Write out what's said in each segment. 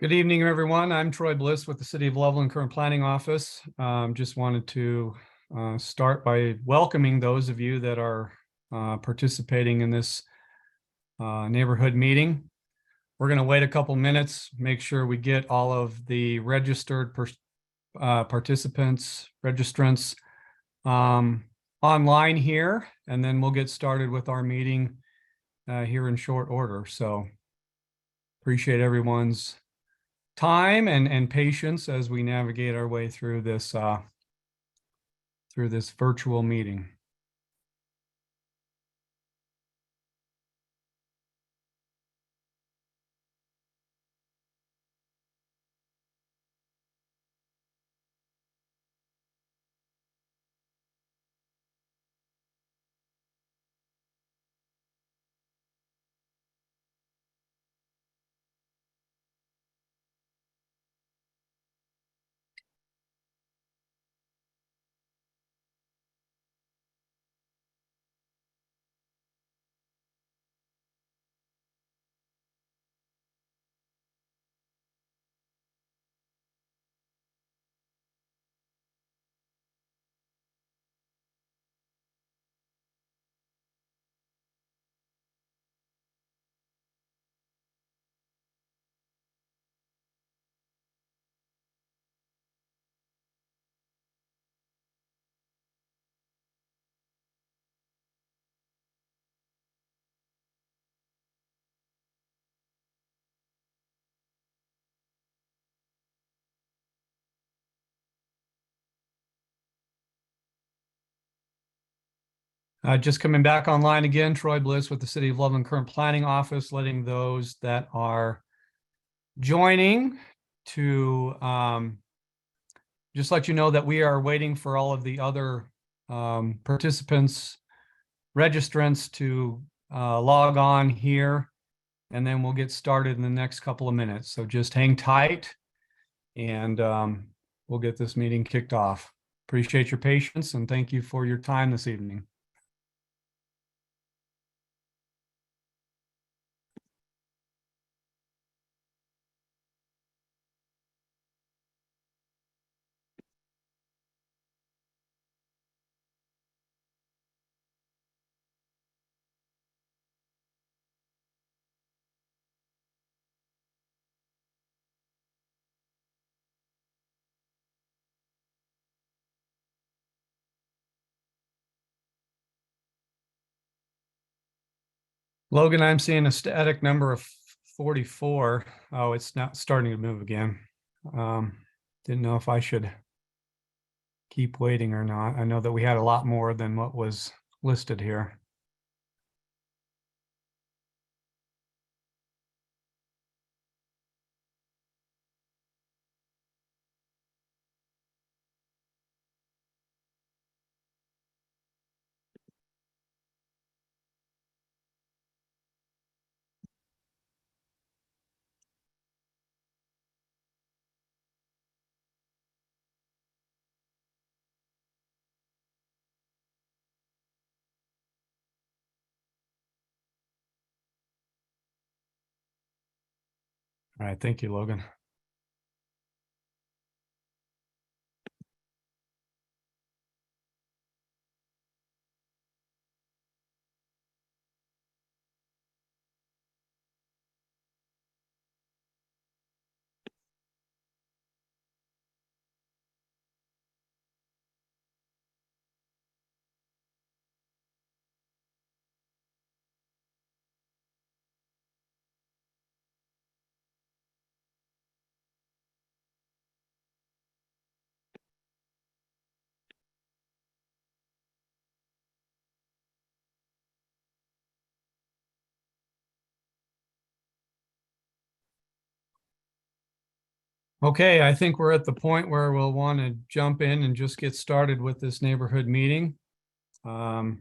Good evening, everyone. I'm Troy Bliss with the City of Loveland Current Planning Office. Just wanted to start by welcoming those of you that are participating in this neighborhood meeting. We're going to wait a couple minutes, make sure we get all of the registered participants, registrants online here, and then we'll get started with our meeting here in short order. So appreciate everyone's time and patience as we navigate our way through this virtual meeting. Just coming back online again, Troy Bliss with the City of Loveland Current Planning Office, letting those that are joining to just let you know that we are waiting for all of the other participants, registrants to log on here, and then we'll get started in the next couple of minutes. So just hang tight and we'll get this meeting kicked off. Appreciate your patience and thank you for your time this evening. Logan, I'm seeing a static number of 44. Oh, it's not starting to move again. Didn't know if I should keep waiting or not. I know that we had a lot more than what was listed here. All right, thank you, Logan. Okay, I think we're at the point where we'll want to jump in and just get started with this neighborhood meeting. And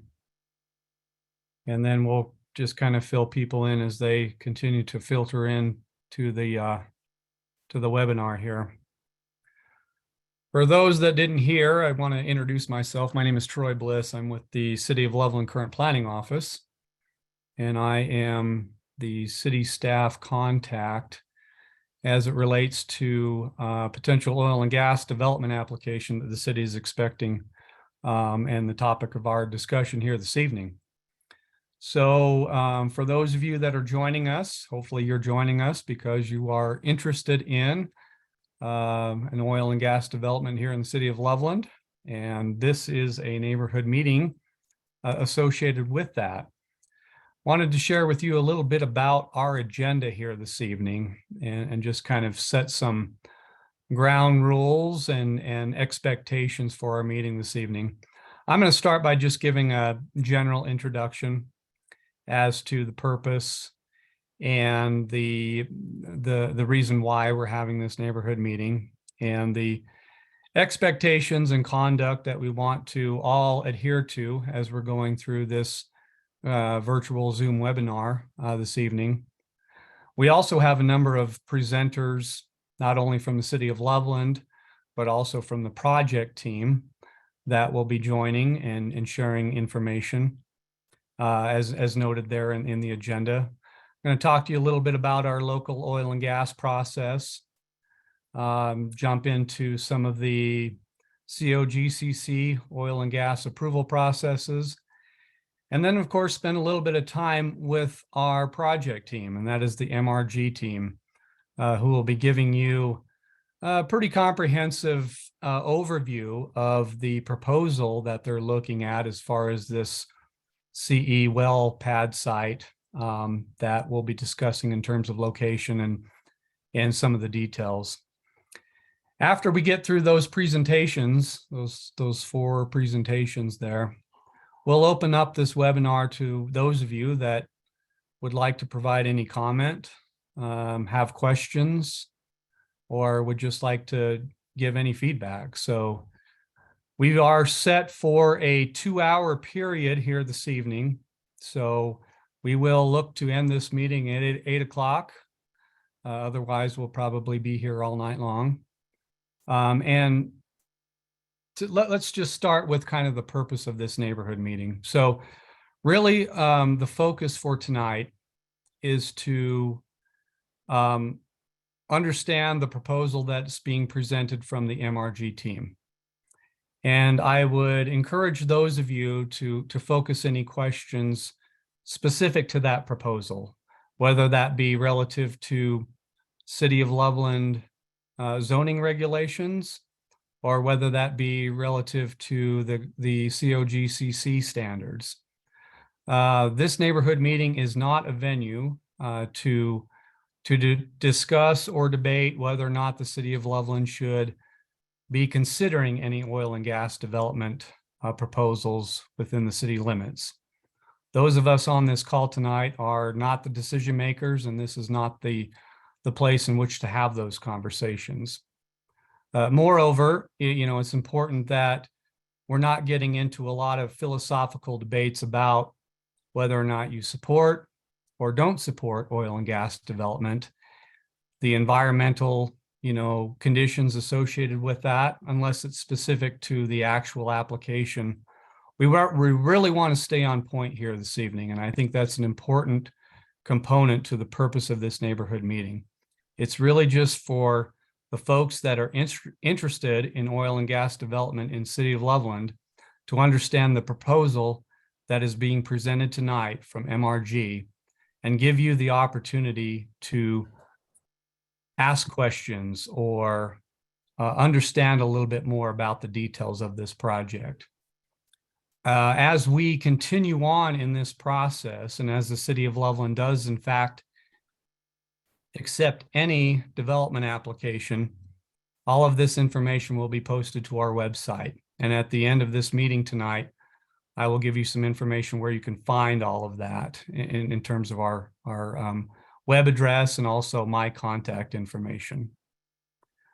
then we'll just kind of fill people in as they continue to filter in to the webinar here. For those that didn't hear, I want to introduce myself. My name is Troy Bliss. I'm with the City of Loveland Current Planning Office, and I am the city staff contact as it relates to potential oil and gas development application that the city is expecting, and the topic of our discussion here this evening. So for those of you that are joining us, hopefully you're joining us because you are interested in an oil and gas development here in the city of Loveland. And this is a neighborhood meeting associated with that. Wanted to share with you a little bit about our agenda here this evening and just kind of set some ground rules and expectations for our meeting this evening. I'm going to start by just giving a general introduction as to the purpose and the reason why we're having this neighborhood meeting and the expectations and conduct that we want to all adhere to as we're going through this virtual Zoom webinar this evening. We also have a number of presenters, not only from the city of Loveland, but also from the project team that will be joining and sharing information as noted there in the agenda. I'm going to talk to you a little bit about our local oil and gas process, jump into some of the COGCC oil and gas approval processes, and then, of course, spend a little bit of time with our project team, and that is the MRG team, who will be giving you a pretty comprehensive overview of the proposal that they're looking at as far as this CE well pad site that we'll be discussing in terms of location and some of the details. After we get through those presentations, those 4 presentations there, we'll open up this webinar to those of you that would like to provide any comment, have questions, or would just like to give any feedback. So we are set for a 2-hour period here this evening. So we will look to end this meeting at 8 o'clock. Otherwise, we'll probably be here all night long. Let's just start with kind of the purpose of this neighborhood meeting. So really, the focus for tonight is to understand the proposal that's being presented from the MRG team. And I would encourage those of you to focus any questions specific to that proposal, whether that be relative to City of Loveland zoning regulations, or whether that be relative to the COGCC standards. This neighborhood meeting is not a venue to discuss or debate whether or not the City of Loveland should be considering any oil and gas development proposals within the city limits. Those of us on this call tonight are not the decision makers, and this is not the place in which to have those conversations. Moreover, it's important that we're not getting into a lot of philosophical debates about whether or not you support or don't support oil and gas development, the environmental, conditions associated with that, unless it's specific to the actual application. We really want to stay on point here this evening, and I think that's an important component to the purpose of this neighborhood meeting. It's really just for the folks that are interested in oil and gas development in City of Loveland to understand the proposal that is being presented tonight from MRG and give you the opportunity to ask questions or understand a little bit more about the details of this project. As we continue on in this process, and as the City of Loveland does, in fact, accept any development application, all of this information will be posted to our website. And at the end of this meeting tonight, I will give you some information where you can find all of that in terms of our web address and also my contact information.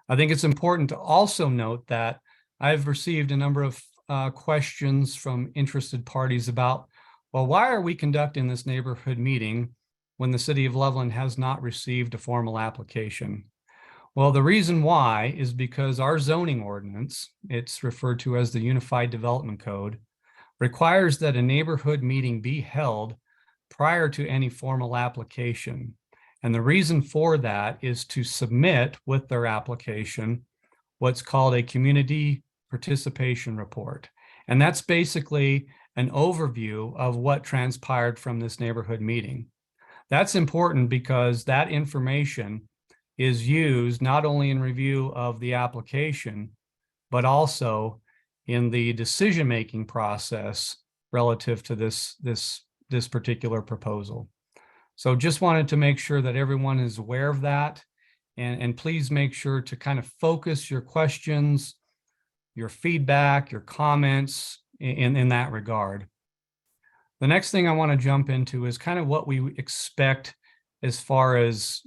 I think it's important to also note that I've received a number of questions from interested parties about, well, why are we conducting this neighborhood meeting when the City of Loveland has not received a formal application? Well, the reason why is because our zoning ordinance, it's referred to as the Unified Development Code, requires that a neighborhood meeting be held prior to any formal application. And the reason for that is to submit with their application what's called a community participation report. And that's basically an overview of what transpired from this neighborhood meeting. That's important because that information is used not only in review of the application, but also in the decision-making process relative to this particular proposal. So just wanted to make sure that everyone is aware of that. And please make sure to kind of focus your questions, your feedback, your comments in that regard. The next thing I want to jump into is kind of what we expect as far as,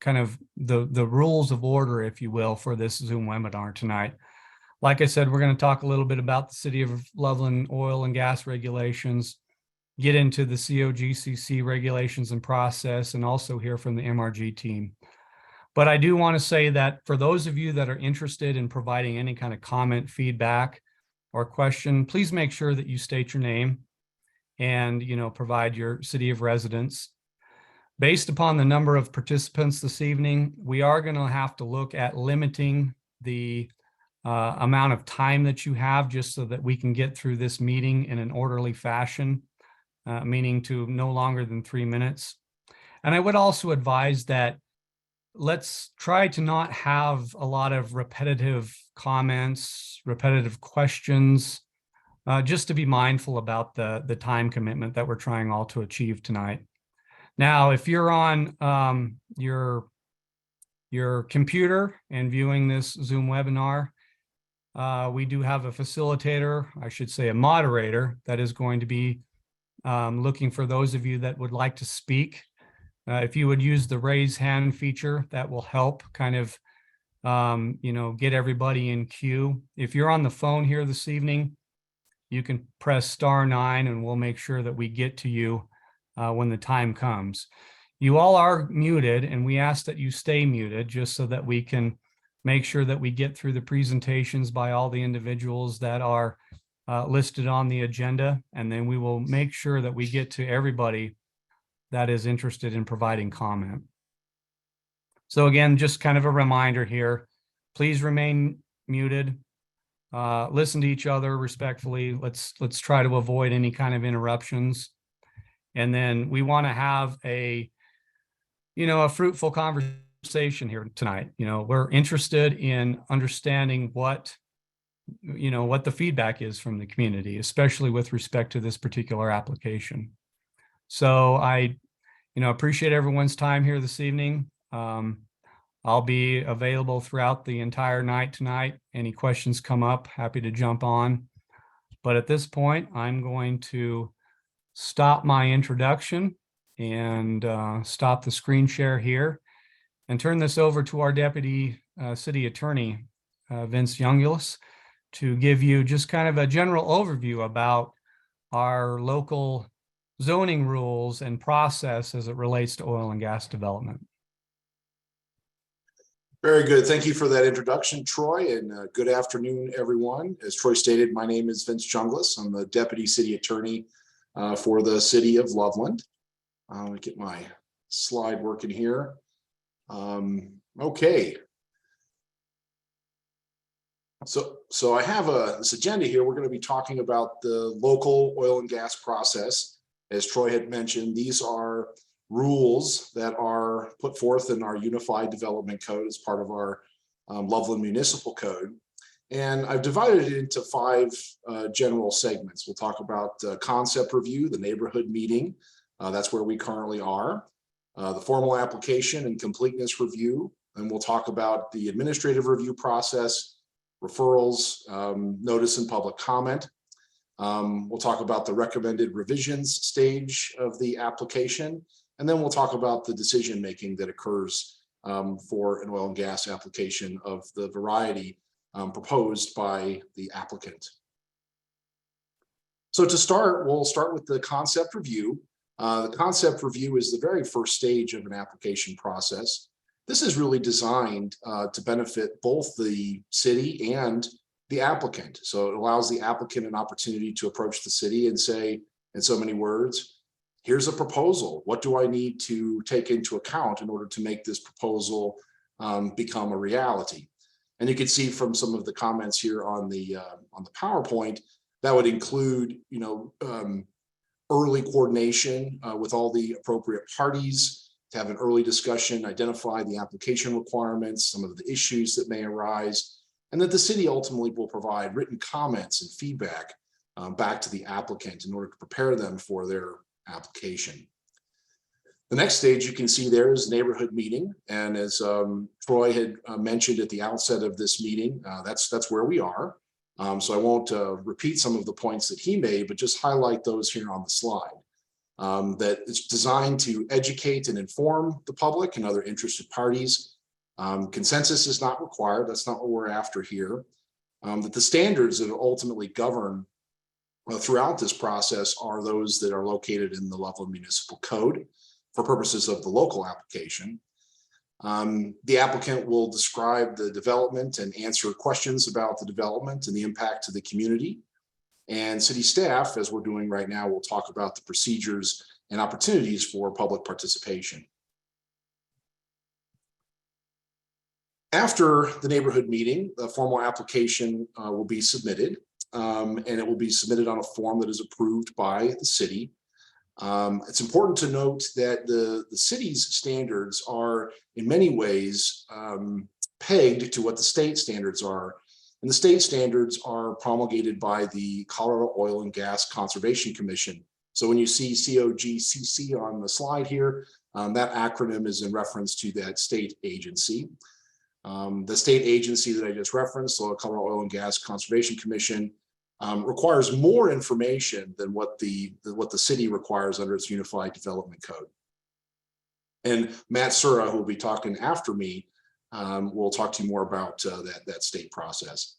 kind of the rules of order, if you will, for this Zoom webinar tonight. Like I said, we're going to talk a little bit about the City of Loveland oil and gas regulations, get into the COGCC regulations and process, and also hear from the MRG team. But I do want to say that for those of you that are interested in providing any kind of comment, feedback, or question, please make sure that you state your name and, provide your city of residence. Based upon the number of participants this evening, we are going to have to look at limiting the amount of time that you have, just so that we can get through this meeting in an orderly fashion, meaning to no longer than 3 minutes. And I would also advise that let's try to not have a lot of repetitive comments, repetitive questions, just to be mindful about the time commitment that we're trying all to achieve tonight. Now, if you're on your computer and viewing this Zoom webinar, we do have a facilitator, I should say a moderator, that is going to be looking for those of you that would like to speak. If you would use the raise hand feature, that will help kind of, get everybody in queue. If you're on the phone here this evening, you can press *9 and we'll make sure that we get to you when the time comes. You all are muted, and we ask that you stay muted just so that we can make sure that we get through the presentations by all the individuals that are listed on the agenda, and then we will make sure that we get to everybody that is interested in providing comment. So again, just kind of a reminder here, please remain muted, listen to each other respectfully. Let's try to avoid any kind of interruptions. And then we want to have a fruitful conversation here tonight. We're interested in understanding what the feedback is from the community, especially with respect to this particular application. So I, appreciate everyone's time here this evening. I'll be available throughout the entire night tonight. Any questions come up, happy to jump on. But at this point, I'm going to stop my introduction and stop the screen share here and turn this over to our Deputy City Attorney, Vince Youngulis, to give you just kind of a general overview about our local zoning rules and process as it relates to oil and gas development. Very good. Thank you for that introduction, Troy, and good afternoon, everyone. As Troy stated, my name is Vince Youngulis. I'm the Deputy City Attorney for the City of Loveland. Let me get my slide working here. Okay. So I have this agenda here. We're going to be talking about the local oil and gas process. As Troy had mentioned, these are rules that are put forth in our Unified Development Code as part of our Loveland Municipal Code. And I've divided it into 5 general segments. We'll talk about concept review, the neighborhood meeting. That's where we currently are. The formal application and completeness review. And we'll talk about the administrative review process, referrals, notice and public comment. We'll talk about the recommended revisions stage of the application. And then we'll talk about the decision-making that occurs for an oil and gas application of the variety proposed by the applicant. So to start, we'll start with the concept review. The concept review is the very first stage of an application process. This is really designed to benefit both the city and the applicant. So it allows the applicant an opportunity to approach the city and say, in so many words, here's a proposal. What do I need to take into account in order to make this proposal become a reality? And you can see from some of the comments here on the PowerPoint, that would include, early coordination with all the appropriate parties, to have an early discussion, identify the application requirements, some of the issues that may arise, and that the city ultimately will provide written comments and feedback back to the applicant in order to prepare them for their application. The next stage you can see there is neighborhood meeting. And as Troy had mentioned at the outset of this meeting, that's where we are. So I won't repeat some of the points that he made, but just highlight those here on the slide. That it's designed to educate and inform the public and other interested parties. Consensus is not required. That's not what we're after here. That the standards that ultimately govern throughout this process are those that are located in the Loveland Municipal Code for purposes of the local application. The applicant will describe the development and answer questions about the development and the impact to the community. And city staff, as we're doing right now, will talk about the procedures and opportunities for public participation. After the neighborhood meeting, the formal application will be submitted, and it will be submitted on a form that is approved by the city. It's important to note that the city's standards are in many ways pegged to what the state standards are. And the state standards are promulgated by the Colorado Oil and Gas Conservation Commission. So when you see COGCC on the slide here, that acronym is in reference to that state agency. The state agency that I just referenced, the Colorado Oil and Gas Conservation Commission, requires more information than what the city requires under its Unified Development Code. And Matt Sura, who will be talking after me, will talk to you more about that state process.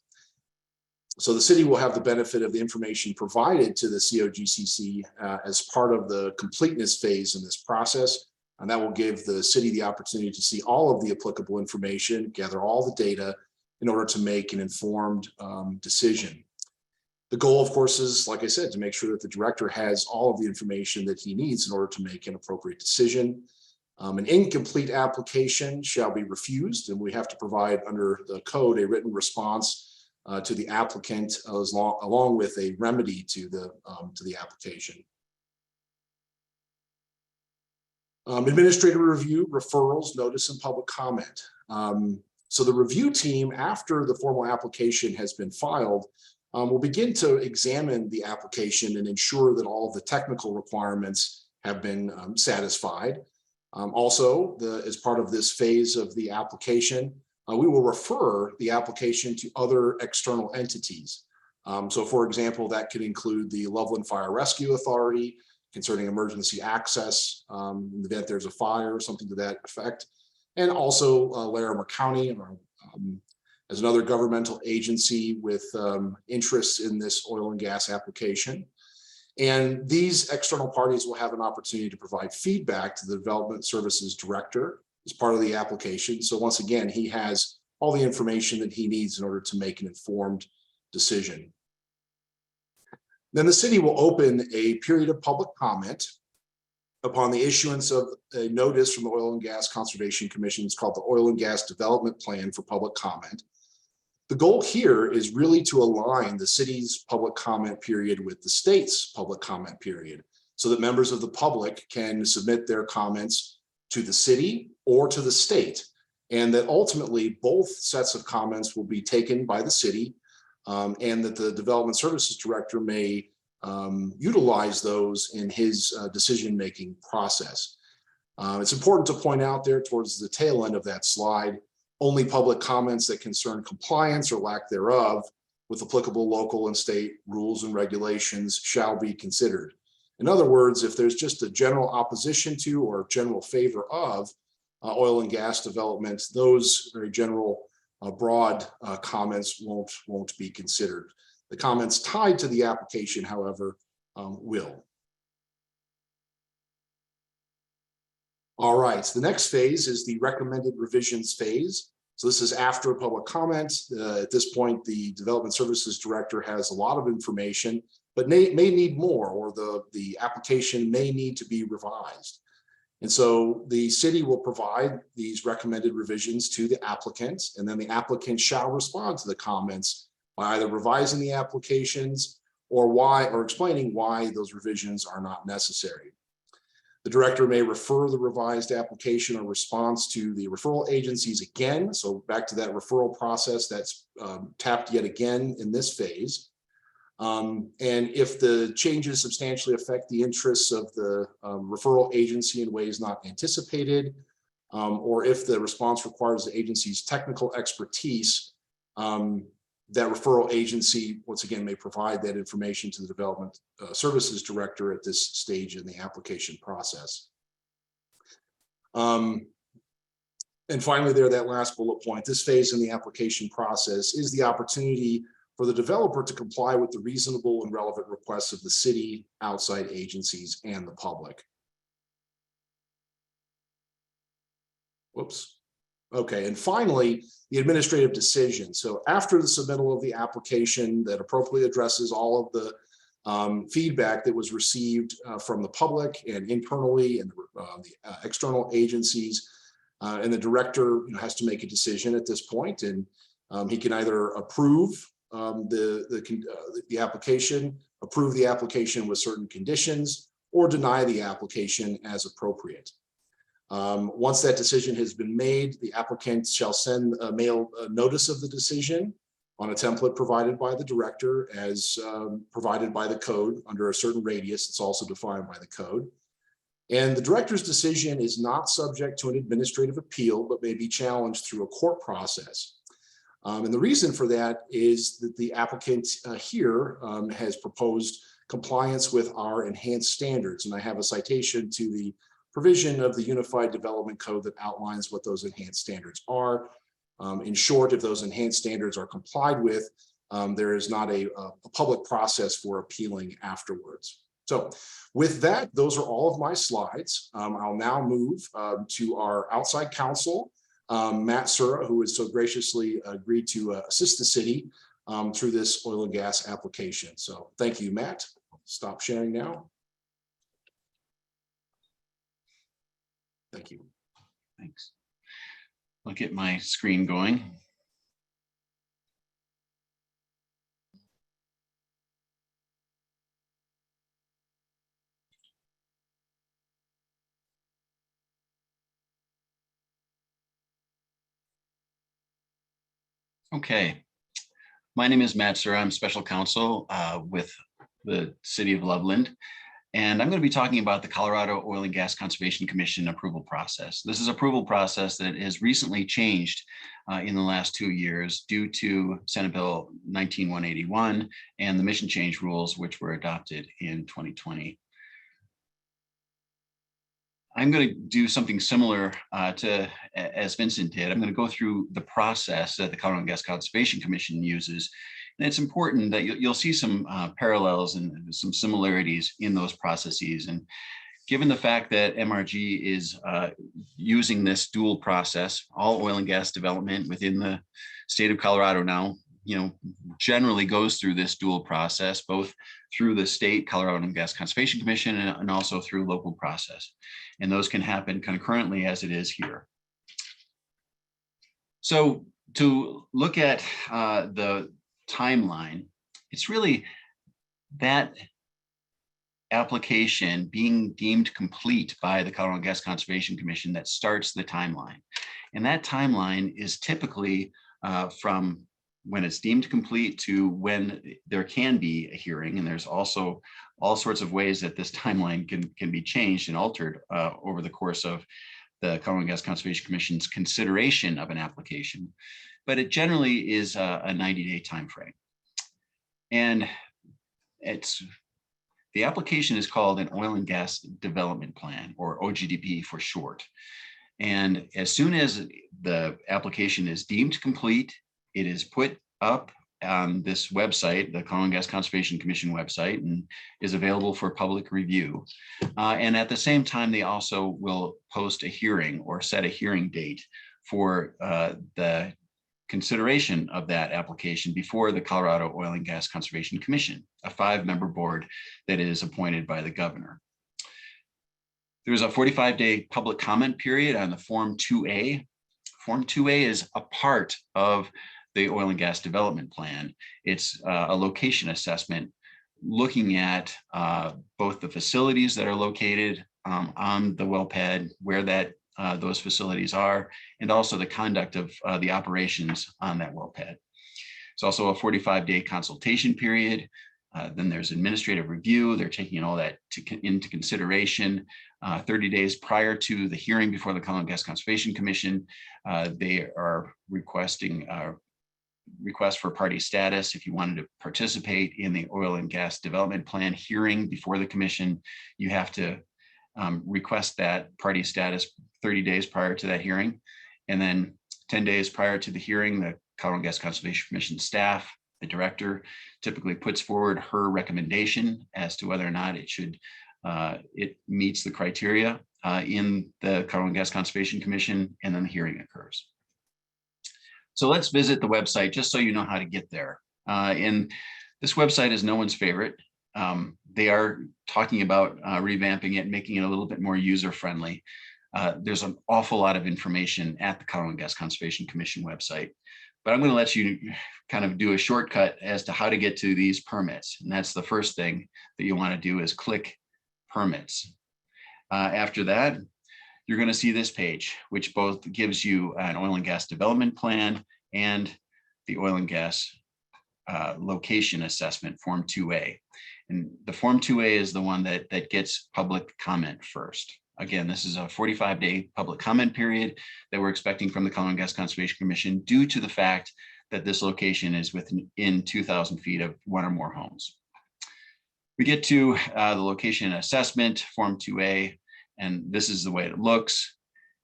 So the city will have the benefit of the information provided to the COGCC as part of the completeness phase in this process. And that will give the city the opportunity to see all of the applicable information, gather all the data in order to make an informed decision. The goal, of course, is, like I said, to make sure that the director has all of the information that he needs in order to make an appropriate decision. An incomplete application shall be refused, and we have to provide under the code a written response to the applicant along with a remedy to the application. Administrative review, referrals, notice, and public comment. So the review team, after the formal application has been filed, will begin to examine the application and ensure that all of the technical requirements have been satisfied. Also, as part of this phase of the application, we will refer the application to other external entities. So for example, that could include the Loveland Fire Rescue Authority concerning emergency access in the event there's a fire or something to that effect. And also Larimer County as another governmental agency with interests in this oil and gas application. And these external parties will have an opportunity to provide feedback to the Development Services Director as part of the application. So once again, he has all the information that he needs in order to make an informed decision. Then the city will open a period of public comment upon the issuance of a notice from the Oil and Gas Conservation Commission. It's called the Oil and Gas Development Plan for public comment. The goal here is really to align the city's public comment period with the state's public comment period so that members of the public can submit their comments to the city or to the state, and that ultimately both sets of comments will be taken by the city and that the Development Services Director may utilize those in his decision-making process. It's important to point out there towards the tail end of that slide, only public comments that concern compliance or lack thereof with applicable local and state rules and regulations shall be considered. In other words, if there's just a general opposition to or general favor of oil and gas development, those very general broad comments won't be considered. The comments tied to the application, however, will. All right, the next phase is the recommended revisions phase. So this is after public comment. At this point, the Development Services Director has a lot of information but may need more, or the application may need to be revised. And so the city will provide these recommended revisions to the applicant, and then the applicant shall respond to the comments by either revising the applications or explaining why those revisions are not necessary. The director may refer the revised application or response to the referral agencies again. So back to that referral process that's tapped yet again in this phase. And if the changes substantially affect the interests of the referral agency in ways not anticipated, or if the response requires the agency's technical expertise, that referral agency, once again, may provide that information to the development services director at this stage in the application process. And finally, that last bullet point, this phase in the application process is the opportunity for the developer to comply with the reasonable and relevant requests of the city, outside agencies, and the public. Whoops. Okay, and finally, the administrative decision. So after the submittal of the application that appropriately addresses all of the feedback that was received from the public and internally and the external agencies, and the director has to make a decision at this point, and he can either approve the application, approve the application with certain conditions, or deny the application as appropriate. Once that decision has been made, the applicant shall send a mail notice of the decision on a template provided by the director as provided by the code under a certain radius. It's also defined by the code. And the director's decision is not subject to an administrative appeal, but may be challenged through a court process. And the reason for that is that the applicant here has proposed compliance with our enhanced standards. And I have a citation to the provision of the Unified Development Code that outlines what those enhanced standards are. In short, if those enhanced standards are complied with, there is not a public process for appealing afterwards. So with that, those are all of my slides. I'll now move to our outside counsel, Matt Sura, who has so graciously agreed to assist the city through this oil and gas application. So thank you, Matt. Stop sharing now. Thank you. Thanks. I'll get my screen going. Okay. My name is Matt Sura. I'm special counsel with the City of Loveland. And I'm going to be talking about the Colorado Oil and Gas Conservation Commission approval process. This is an approval process that has recently changed in the last 2 years due to Senate Bill 19181 and the mission change rules, which were adopted in 2020. I'm going to do something similar as Vincent did. I'm going to go through the process that the Colorado Oil and Gas Conservation Commission uses. And it's important that you'll see some parallels and some similarities in those processes. And given the fact that MRG is using this dual process, all oil and gas development within the state of Colorado now, generally goes through this dual process, both through the state Colorado Oil and Gas Conservation Commission and also through local process. And those can happen concurrently as it is here. So to look at the timeline, it's really that application being deemed complete by the Colorado Oil and Gas Conservation Commission that starts the timeline. And that timeline is typically from when it's deemed complete to when there can be a hearing. And there's also all sorts of ways that this timeline can be changed and altered over the course of the Colorado Oil and Gas Conservation Commission's consideration of an application. But it generally is a 90-day time frame. And the application is called an Oil and Gas Development Plan, or OGDP for short. And as soon as the application is deemed complete, it is put up on this website, the Colorado Oil and Gas Conservation Commission website, and is available for public review. And at the same time, they also will post a hearing or set a hearing date for the consideration of that application before the Colorado Oil and Gas Conservation Commission, a 5-member board that is appointed by the governor. There's a 45-day public comment period on the Form 2A. Form 2A is a part of the oil and gas development plan. It's a location assessment looking at both the facilities that are located on the well pad, where those facilities are, and also the conduct of the operations on that well pad. It's also a 45-day consultation period. Then there's administrative review. They're taking all that into consideration. 30 days prior to the hearing before the Colorado Gas Conservation Commission, they are requesting request for party status. If you wanted to participate in the oil and gas development plan hearing before the commission, you have to request that party status 30 days prior to that hearing. And then 10 days prior to the hearing, the Colorado Gas Conservation Commission staff, the director, typically puts forward her recommendation as to whether or not it meets the criteria in the Colorado Gas Conservation Commission, and then the hearing occurs. So let's visit the website just so you know how to get there. And this website is no one's favorite. They are talking about revamping it, making it a little bit more user-friendly. There's an awful lot of information at the Colorado Gas Conservation Commission website, but I'm going to let you kind of do a shortcut as to how to get to these permits. And that's the first thing that you want to do is click permits. After that, you're going to see this page, which both gives you an oil and gas development plan and the oil and gas location assessment, Form 2A. And the Form 2A is the one that gets public comment first. Again, this is a 45-day public comment period that we're expecting from the Colorado Gas Conservation Commission due to the fact that this location is within 2,000 feet of one or more homes. We get to the location assessment, Form 2A, and this is the way it looks.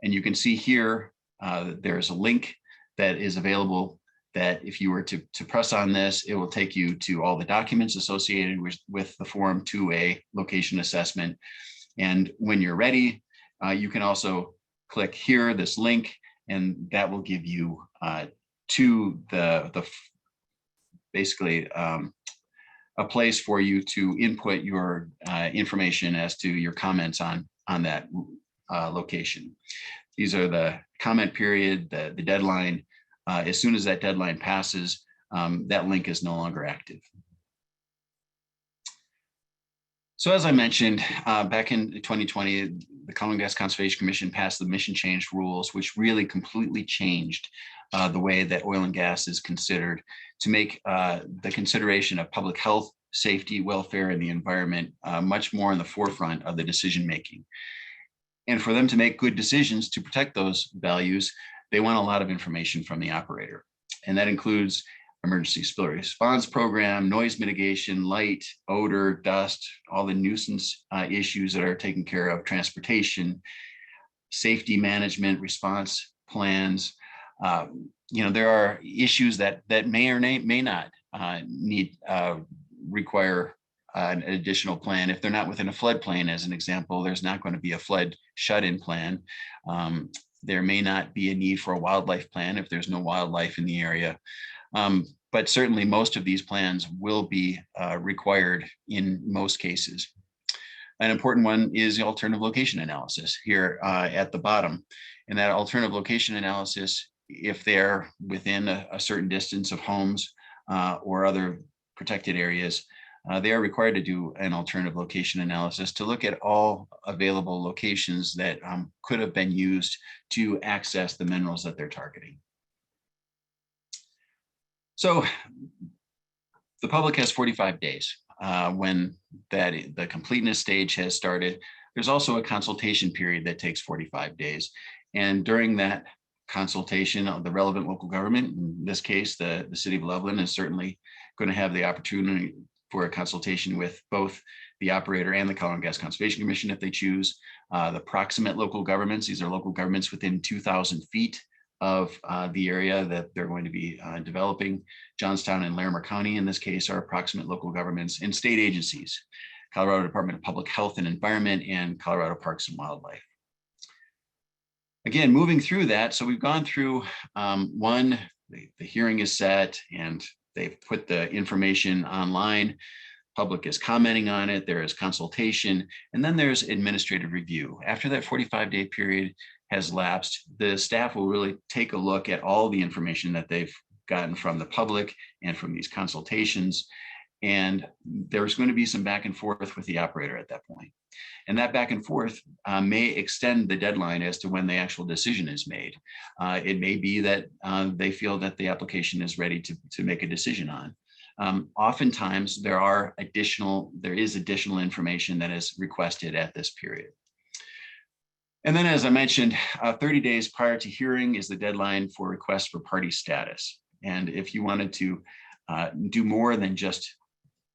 And you can see here, there's a link that is available that if you were to press on this, it will take you to all the documents associated with the Form 2A location assessment. And when you're ready, you can also click here, this link, and that will give you to basically a place for you to input your information as to your comments on that location. These are the comment period, the deadline. As soon as that deadline passes, that link is no longer active. So as I mentioned, back in 2020, the Colorado Gas Conservation Commission passed the mission change rules, which really completely changed the way that oil and gas is considered to make the consideration of public health, safety, welfare, and the environment much more in the forefront of the decision making. And for them to make good decisions to protect those values, they want a lot of information from the operator. And that includes emergency spill response program, noise mitigation, light, odor, dust, all the nuisance issues that are taken care of, transportation, safety management, response plans. There are issues that may or may not require an additional plan. If they're not within a floodplain, as an example, there's not going to be a flood shut-in plan. There may not be a need for a wildlife plan if there's no wildlife in the area. But certainly most of these plans will be required in most cases. An important one is the alternative location analysis here at the bottom. And that alternative location analysis, if they're within a certain distance of homes or other protected areas, they are required to do an alternative location analysis to look at all available locations that could have been used to access the minerals that they're targeting. So the public has 45 days when the completeness stage has started. There's also a consultation period that takes 45 days. And during that consultation, the relevant local government, in this case, the city of Loveland, is certainly going to have the opportunity for a consultation with both the operator and the Colorado Gas Conservation Commission if they choose. The proximate local governments, these are local governments within 2,000 feet of the area that they're going to be developing. Johnstown and Larimer County, in this case, are approximate local governments, and state agencies, Colorado Department of Public Health and Environment and Colorado Parks and Wildlife. Again, moving through that, so we've gone through one the hearing is set and they've put the information online. Public is commenting on it, there is consultation, and then there's administrative review. After that 45-day period has lapsed, the staff will really take a look at all the information that they've gotten from the public and from these consultations. And there's going to be some back and forth with the operator at that point. And that back and forth may extend the deadline as to when the actual decision is made. It may be that they feel that the application is ready to make a decision on. Oftentimes there is additional information that is requested at this period. And then, as I mentioned, 30 days prior to hearing is the deadline for requests for party status. And if you wanted to do more than just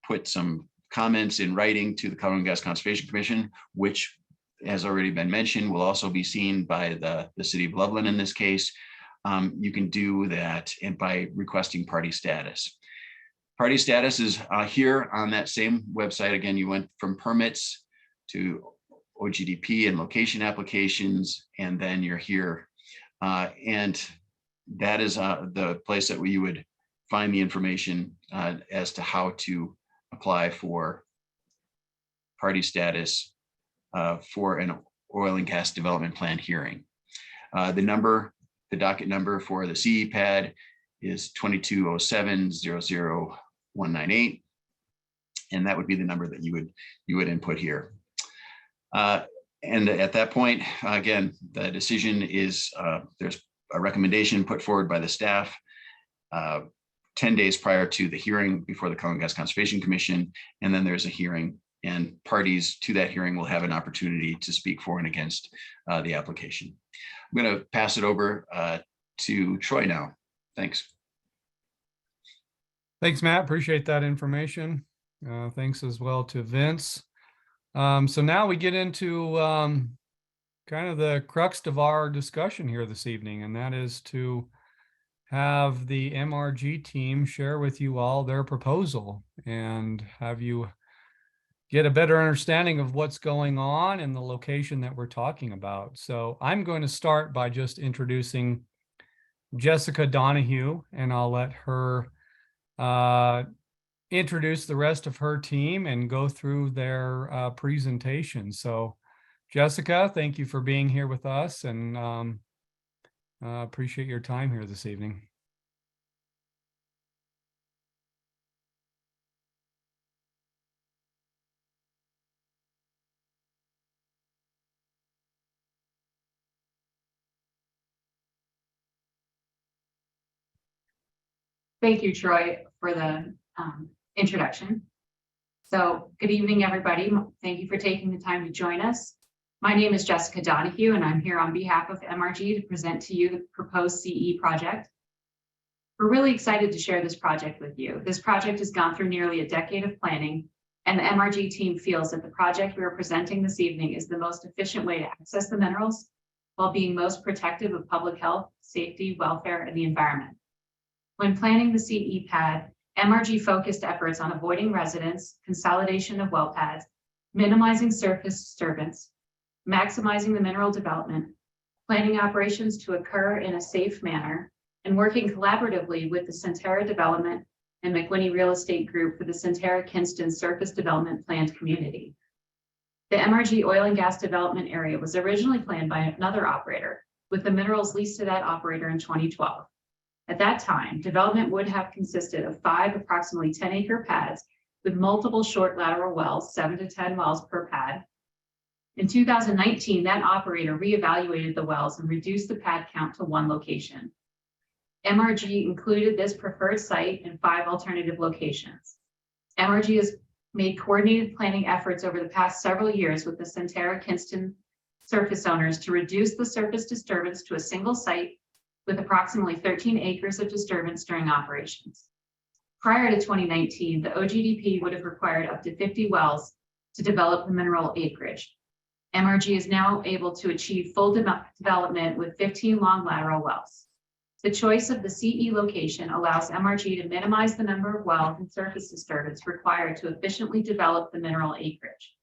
put some comments in writing to the Colorado Gas Conservation Commission, which has already been mentioned, will also be seen by the city of Loveland in this case, you can do that and by requesting party status. Party status is here on that same website. Again, you went from permits to OGDP and location applications, and then you're here. And that is the place that you would find the information as to how to apply for party status for an oil and gas development plan hearing. The docket number for the CE pad is 2207-00198, and that would be the number that you would input here. And at that point, again, the decision is there's a recommendation put forward by the staff 10 days prior to the hearing before the Colorado Gas Conservation Commission, and then there's a hearing, and parties to that hearing will have an opportunity to speak for and against the application. I'm going to pass it over to Troy now. Thanks. Thanks, Matt. Appreciate that information. Thanks as well to Vince. So now we get into kind of the crux of our discussion here this evening, and that is to have the MRG team share with you all their proposal and have you get a better understanding of what's going on and the location that we're talking about. So I'm going to start by just introducing Jessica Donahue, and I'll let her introduce the rest of her team and go through their presentation. So Jessica, thank you for being here with us, and appreciate your time here this evening. Thank you, Troy, for the introduction. So good evening, everybody. Thank you for taking the time to join us. My name is Jessica Donahue, and I'm here on behalf of MRG to present to you the proposed CE project. We're really excited to share this project with you. This project has gone through nearly a decade of planning, and the MRG team feels that the project we are presenting this evening is the most efficient way to access the minerals while being most protective of public health, safety, welfare, and the environment. When planning the CE pad, MRG focused efforts on avoiding residents, consolidation of well pads, minimizing surface disturbance, maximizing the mineral development, planning operations to occur in a safe manner, and working collaboratively with the Centerra Development and McWhinney Real Estate Group for the Centerra Kinston Surface Development Planned Community. The MRG oil and gas development area was originally planned by another operator, with the minerals leased to that operator in 2012. At that time, development would have consisted of 5 approximately 10-acre pads with multiple short lateral wells, 7 to 10 wells per pad. In 2019, that operator reevaluated the wells and reduced the pad count to 1 location. MRG included this preferred site in 5 alternative locations. MRG has made coordinated planning efforts over the past several years with the Centerra Kinston surface owners to reduce the surface disturbance to a single site with approximately 13 acres of disturbance during operations. Prior to 2019, the OGDP would have required up to 50 wells to develop the mineral acreage. MRG is now able to achieve full development with 15 long lateral wells. The choice of the CE location allows MRG to minimize the number of wells and surface disturbance required to efficiently develop the mineral acreage.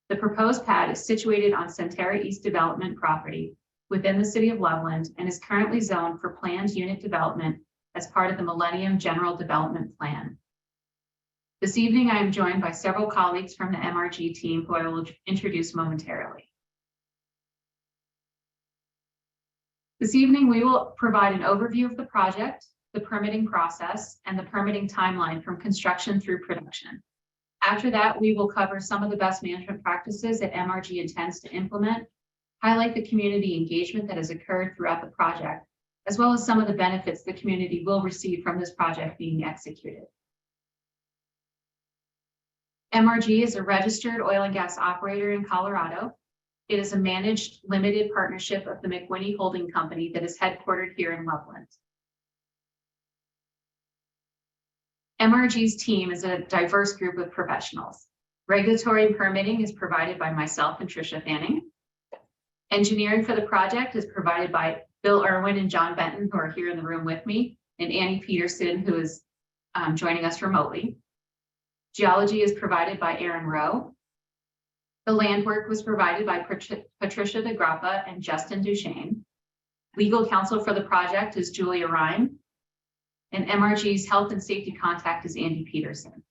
The proposed pad is situated on Centerra East development property within the city of Loveland and is currently zoned for planned unit development as part of the Millennium General Development Plan. This evening, I am joined by several colleagues from the MRG team who I will introduce momentarily. This evening, we will provide an overview of the project, the permitting process, and the permitting timeline from construction through production. After that, we will cover some of the best management practices that MRG intends to implement, highlight the community engagement that has occurred throughout the project, as well as some of the benefits the community will receive from this project being executed. MRG is a registered oil and gas operator in Colorado. It is a managed limited partnership of the McWhinney Holding Company that is headquartered here in Loveland. MRG's team is a diverse group of professionals. Regulatory and permitting is provided by myself and Tricia Fanning. Engineering for the project is provided by Bill Irwin and John Benton, who are here in the room with me, and Annie Peterson, who is joining us remotely. Geology is provided by Aaron Rowe. The land work was provided by Patricia DeGrappa and Justin Duchesne. Legal counsel for the project is Julia Ryan. And MRG's health and safety contact is Andy Peterson.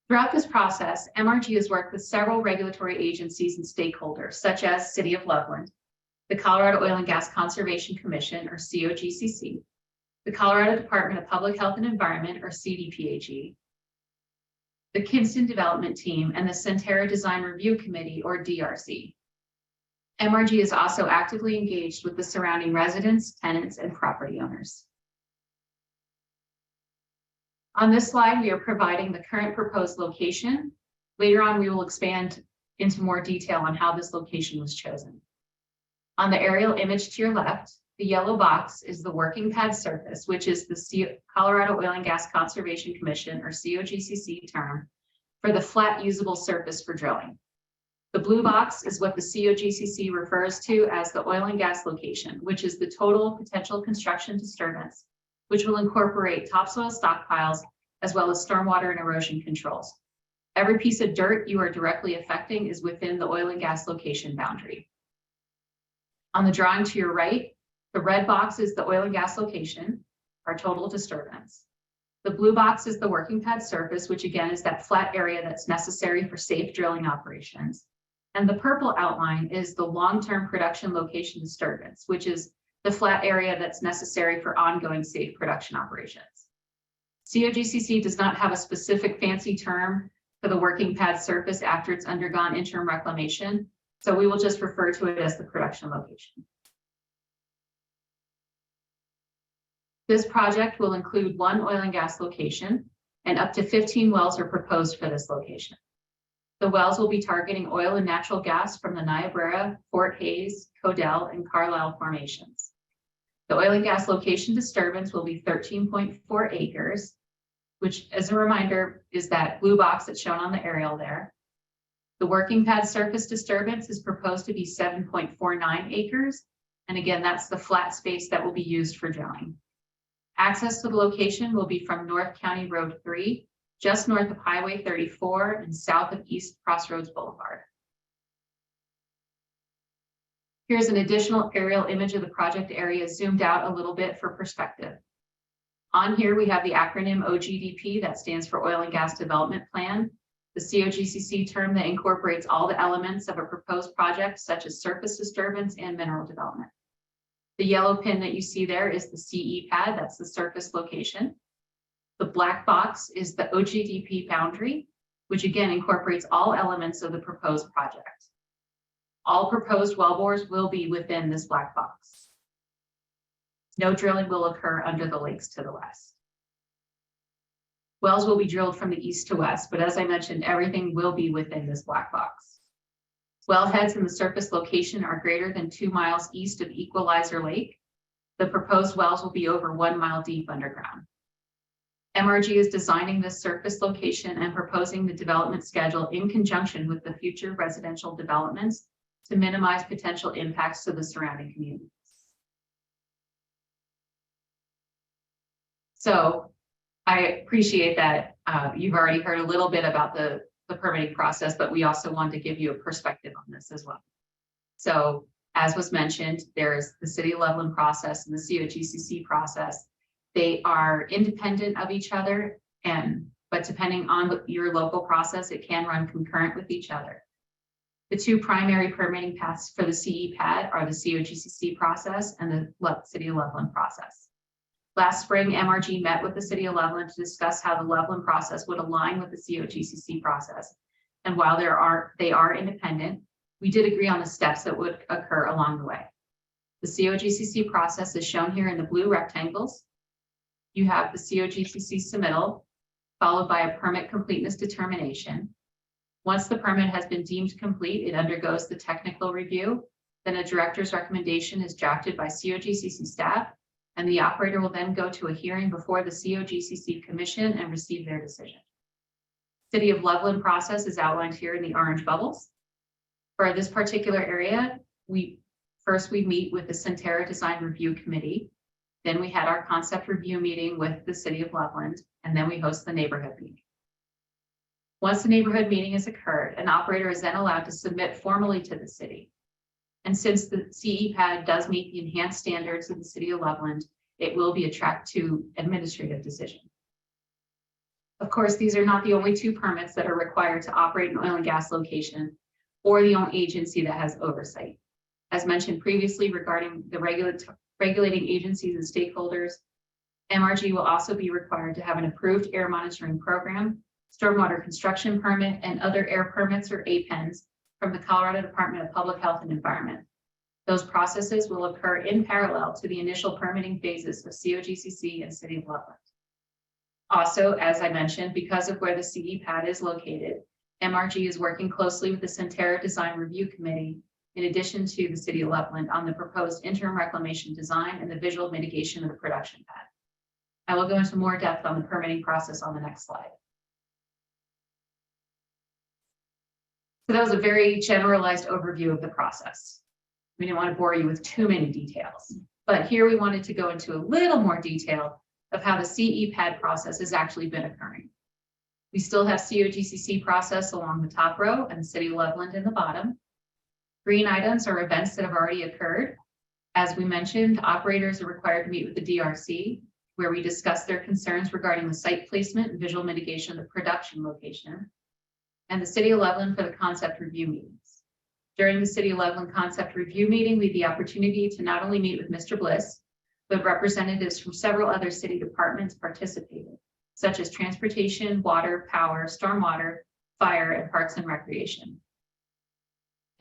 Throughout this process, MRG has worked with several regulatory agencies and stakeholders, such as City of Loveland, the Colorado Oil and Gas Conservation Commission, or COGCC, the Colorado Department of Public Health and Environment, or CDPHE, the Kinston Development Team, and the Centerra Design Review Committee, or DRC. MRG is also actively engaged with the surrounding residents, tenants, and property owners. On this slide, we are providing the current proposed location. Later on, we will expand into more detail on how this location was chosen. On the aerial image to your left, the yellow box is the working pad surface, which is the Colorado Oil and Gas Conservation Commission, or COGCC term, for the flat usable surface for drilling. The blue box is what the COGCC refers to as the oil and gas location, which is the total potential construction disturbance, which will incorporate topsoil stockpiles, as well as stormwater and erosion controls. Every piece of dirt you are directly affecting is within the oil and gas location boundary. On the drawing to your right, the red box is the oil and gas location, our total disturbance. The blue box is the working pad surface, which again is that flat area that's necessary for safe drilling operations. And the purple outline is the long-term production location disturbance, which is the flat area that's necessary for ongoing safe production operations. COGCC does not have a specific fancy term for the working pad surface after it's undergone interim reclamation, so we will just refer to it as the production location. This project will include one oil and gas location, and up to 15 wells are proposed for this location. The wells will be targeting oil and natural gas from the Niobrara, Fort Hays, Codell, and Carlisle formations. The oil and gas location disturbance will be 13.4 acres, which, as a reminder, is that blue box that's shown on the aerial there. The working pad surface disturbance is proposed to be 7.49 acres. And again, that's the flat space that will be used for drilling. Access to the location will be from North County Road 3, just north of Highway 34 and south of East Crossroads Boulevard. Here's an additional aerial image of the project area zoomed out a little bit for perspective. On here, we have the acronym OGDP, that stands for Oil and Gas Development Plan, the COGCC term that incorporates all the elements of a proposed project, such as surface disturbance and mineral development. The yellow pin that you see there is the CE pad, that's the surface location. The black box is the OGDP boundary, which again incorporates all elements of the proposed project. All proposed wellbores will be within this black box. No drilling will occur under the lakes to the west. Wells will be drilled from the east to west, but as I mentioned, everything will be within this black box. Wellheads in the surface location are greater than 2 miles east of Equalizer Lake. The proposed wells will be over 1 mile deep underground. MRG is designing this surface location and proposing the development schedule in conjunction with the future residential developments to minimize potential impacts to the surrounding communities. So I appreciate that you've already heard a little bit about the permitting process, but we also want to give you a perspective on this as well. So As was mentioned, there's the City of Loveland process and the COGCC process. They are independent of each other, but depending on your local process, it can run concurrent with each other. The two primary permitting paths for the CEPAD are the COGCC process and the City of Loveland process. Last spring, MRG met with the City of Loveland to discuss how the Loveland process would align with the COGCC process. And while they are independent, we did agree on the steps that would occur along the way. The COGCC process is shown here in the blue rectangles. You have the COGCC submittal, followed by a permit completeness determination. Once the permit has been deemed complete, it undergoes the technical review. Then a director's recommendation is drafted by COGCC staff, and the operator will then go to a hearing before the COGCC commission and receive their decision. City of Loveland process is outlined here in the orange bubbles. For this particular area, we meet with the Centera Design Review Committee. Then we had our concept review meeting with the City of Loveland, and then we host the neighborhood meeting. Once the neighborhood meeting has occurred, an operator is then allowed to submit formally to the city. And since the CEPAD does meet the enhanced standards of the City of Loveland, it will be a track 2 administrative decision. Of course, these are not the only 2 permits that are required to operate an oil and gas location or the only agency that has oversight. As mentioned previously regarding the regulating agencies and stakeholders, MRG will also be required to have an approved air monitoring program, stormwater construction permit, and other air permits or APENs from the Colorado Department of Public Health and Environment. Those processes will occur in parallel to the initial permitting phases of COGCC and City of Loveland. Also, as I mentioned, because of where the CEPAD is located, MRG is working closely with the Centera Design Review Committee, in addition to the City of Loveland, on the proposed interim reclamation design and the visual mitigation of the production pad. I will go into more depth on the permitting process on the next slide. So that was a very generalized overview of the process. We didn't want to bore you with too many details, but here we wanted to go into a little more detail of how the CEPAD process has actually been occurring. We still have COGCC process along the top row and City of Loveland in the bottom. Green items are events that have already occurred. As we mentioned, operators are required to meet with the DRC, where we discuss their concerns regarding the site placement and visual mitigation of the production location, and the City of Loveland for the concept review meetings. During the City of Loveland concept review meeting, we had the opportunity to not only meet with Mr. Bliss, but representatives from several other city departments participated, such as transportation, water, power, stormwater, fire, and parks and recreation.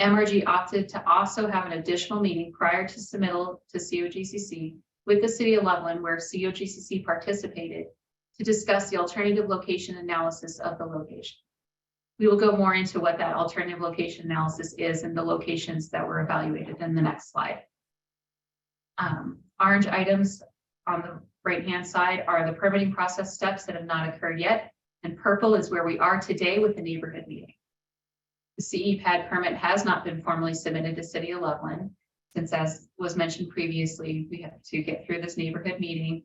MRG opted to also have an additional meeting prior to submittal to COGCC with the City of Loveland, where COGCC participated to discuss the alternative location analysis of the location. We will go more into what that alternative location analysis is and the locations that were evaluated in the next slide. Orange items on the right-hand side are the permitting process steps that have not occurred yet, and purple is where we are today with the neighborhood meeting. The CEPAD permit has not been formally submitted to City of Loveland, since, as was mentioned previously, we have to get through this neighborhood meeting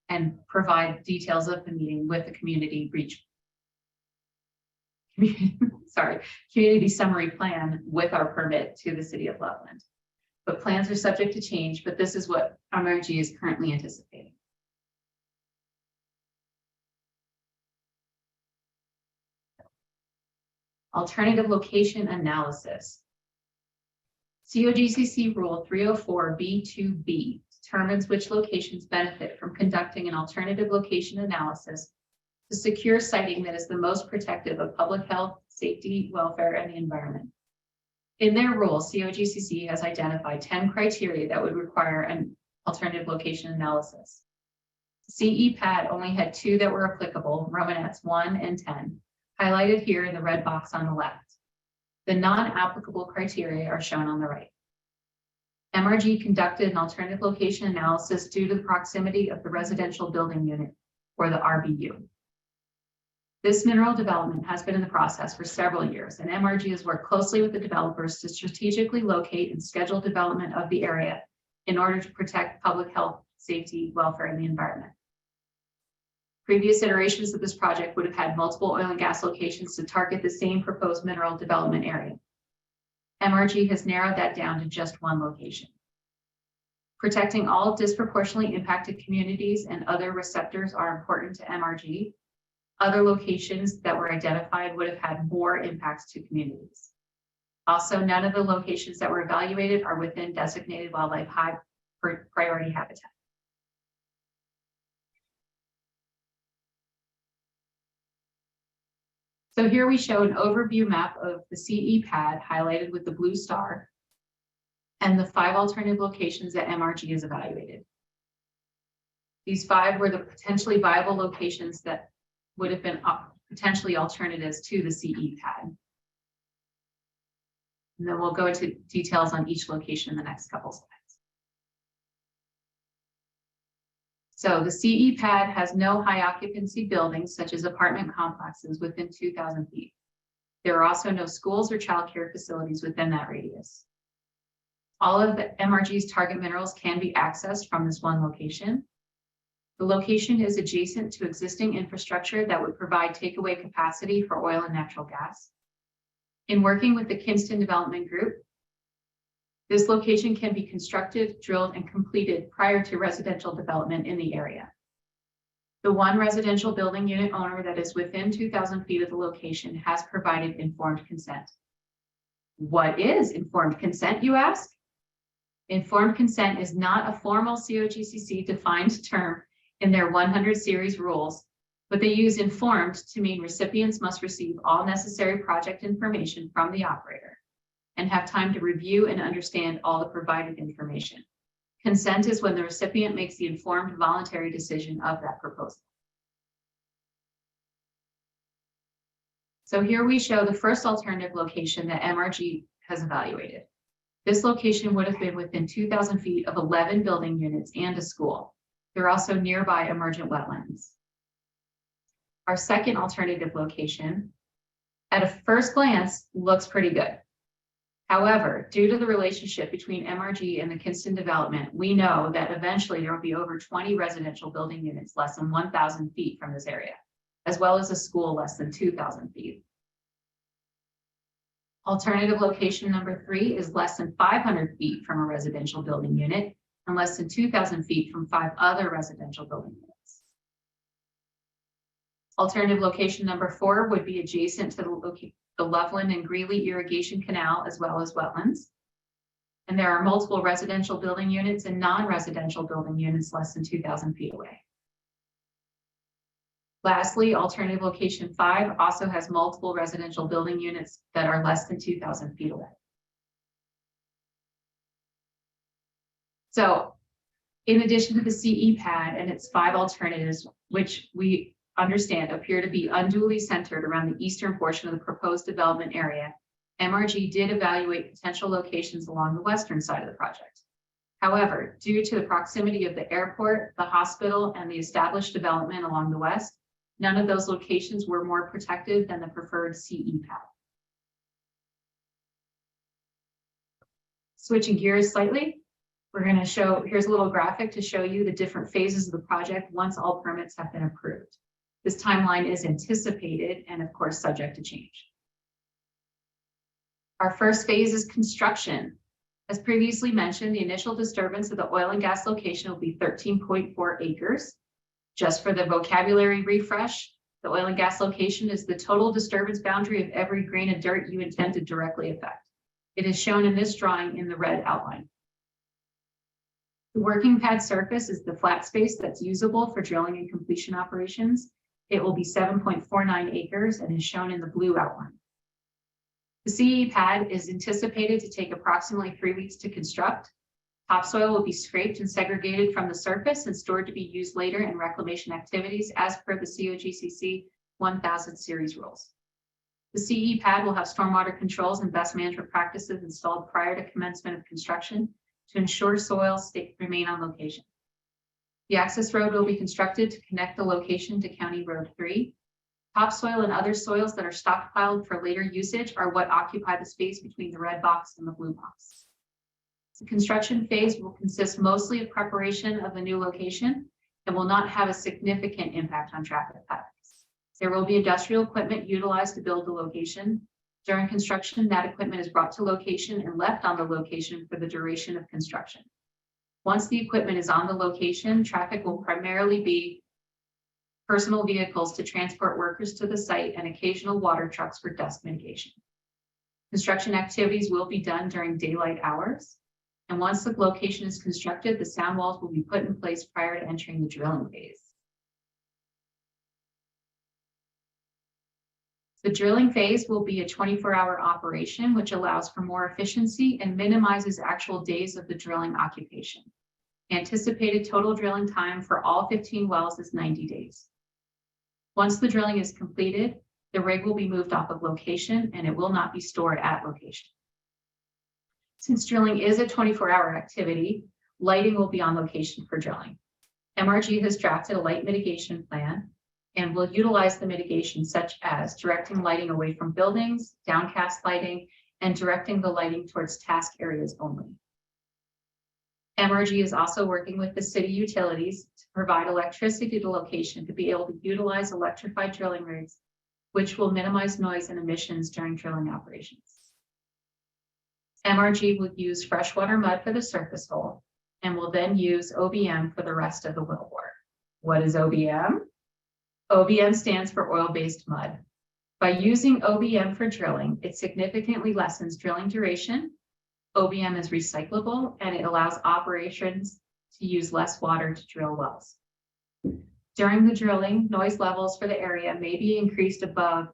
and provide details of the meeting with the community community summary plan with our permit to the City of Loveland. But plans are subject to change, but this is what MRG is currently anticipating. Alternative location analysis. COGCC Rule 304B2B determines which locations benefit from conducting an alternative location analysis to secure siting that is the most protective of public health, safety, welfare, and the environment. In their rule, COGCC has identified 10 criteria that would require an alternative location analysis. CEPAD only had 2 that were applicable, Romanettes 1 and 10, highlighted here in the red box on the left. The non-applicable criteria are shown on the right. MRG conducted an alternative location analysis due to the proximity of the residential building unit, or the RBU. This mineral development has been in the process for several years, and MRG has worked closely with the developers to strategically locate and schedule development of the area in order to protect public health, safety, welfare, and the environment. Previous iterations of this project would have had multiple oil and gas locations to target the same proposed mineral development area. MRG has narrowed that down to just one location. Protecting all disproportionately impacted communities and other receptors are important to MRG. Other locations that were identified would have had more impacts to communities. Also, none of the locations that were evaluated are within designated wildlife high priority habitat. So here we show an overview map of the CE pad highlighted with the blue star and the 5 alternative locations that MRG has evaluated. These 5 were the potentially viable locations that would have been potentially alternatives to the CE pad. And then we'll go into details on each location in the next couple slides. So the CE pad has no high occupancy buildings such as apartment complexes within 2,000 feet. There are also no schools or childcare facilities within that radius. All of the MRG's target minerals can be accessed from this one location. The location is adjacent to existing infrastructure that would provide takeaway capacity for oil and natural gas. In working with the Kinston Development Group, this location can be constructed, drilled, and completed prior to residential development in the area. The one residential building unit owner that is within 2,000 feet of the location has provided informed consent. What is informed consent, you ask? Informed consent is not a formal COGCC defined term in their 100 series rules, but they use informed to mean recipients must receive all necessary project information from the operator and have time to review and understand all the provided information. Consent is when the recipient makes the informed voluntary decision of that proposal. So here we show the first alternative location that MRG has evaluated. This location would have been within 2,000 feet of 11 building units and a school. There are also nearby emergent wetlands. Our second alternative location, at a first glance, looks pretty good. However, due to the relationship between MRG and the Kinston development, we know that eventually there will be over 20 residential building units less than 1,000 feet from this area, as well as a school less than 2,000 feet. Alternative location number 3 is less than 500 feet from a residential building unit and less than 2,000 feet from 5 other residential building units. Alternative location number 4 would be adjacent to the Loveland and Greeley irrigation canal, as well as wetlands. And there are multiple residential building units and non-residential building units less than 2,000 feet away. Lastly, alternative location 5 also has multiple residential building units that are less than 2,000 feet away. So in addition to the CE pad and its 5 alternatives, which we understand appear to be unduly centered around the eastern portion of the proposed development area, MRG did evaluate potential locations along the western side of the project. However, due to the proximity of the airport, the hospital, and the established development along the west, none of those locations were more protected than the preferred CE pad. Switching gears slightly, we're going to show, here's a little graphic to show you the different phases of the project once all permits have been approved. This timeline is anticipated and of course subject to change. Our first phase is construction. As previously mentioned, the initial disturbance of the oil and gas location will be 13.4 acres. Just for the vocabulary refresh, the oil and gas location is the total disturbance boundary of every grain of dirt you intend to directly affect. It is shown in this drawing in the red outline. The working pad surface is the flat space that's usable for drilling and completion operations. It will be 7.49 acres and is shown in the blue outline. The CE pad is anticipated to take approximately 3 weeks to construct. Topsoil will be scraped and segregated from the surface and stored to be used later in reclamation activities as per the COGCC 1000 series rules. The CE pad will have stormwater controls and best management practices installed prior to commencement of construction to ensure soils remain on location. The access road will be constructed to connect the location to County Road 3. Topsoil and other soils that are stockpiled for later usage are what occupy the space between the red box and the blue box. The construction phase will consist mostly of preparation of the new location and will not have a significant impact on traffic patterns. There will be industrial equipment utilized to build the location. During construction, that equipment is brought to location and left on the location for the duration of construction. Once the equipment is on the location, traffic will primarily be personal vehicles to transport workers to the site and occasional water trucks for dust mitigation. Construction activities will be done during daylight hours. And once the location is constructed, the sound walls will be put in place prior to entering the drilling phase. The drilling phase will be a 24-hour operation, which allows for more efficiency and minimizes actual days of the drilling occupation. Anticipated total drilling time for all 15 wells is 90 days. Once the drilling is completed, the rig will be moved off of location and it will not be stored at location. Since drilling is a 24-hour activity, lighting will be on location for drilling. MRG has drafted a light mitigation plan and will utilize the mitigation such as directing lighting away from buildings, downcast lighting, and directing the lighting towards task areas only. MRG is also working with the city utilities to provide electricity to location to be able to utilize electrified drilling rigs, which will minimize noise and emissions during drilling operations. MRG will use freshwater mud for the surface hole and will then use OBM for the rest of the well bore. What is OBM? OBM stands for oil-based mud. By using OBM for drilling, it significantly lessens drilling duration. OBM is recyclable and it allows operations to use less water to drill wells. During the drilling, noise levels for the area may be increased above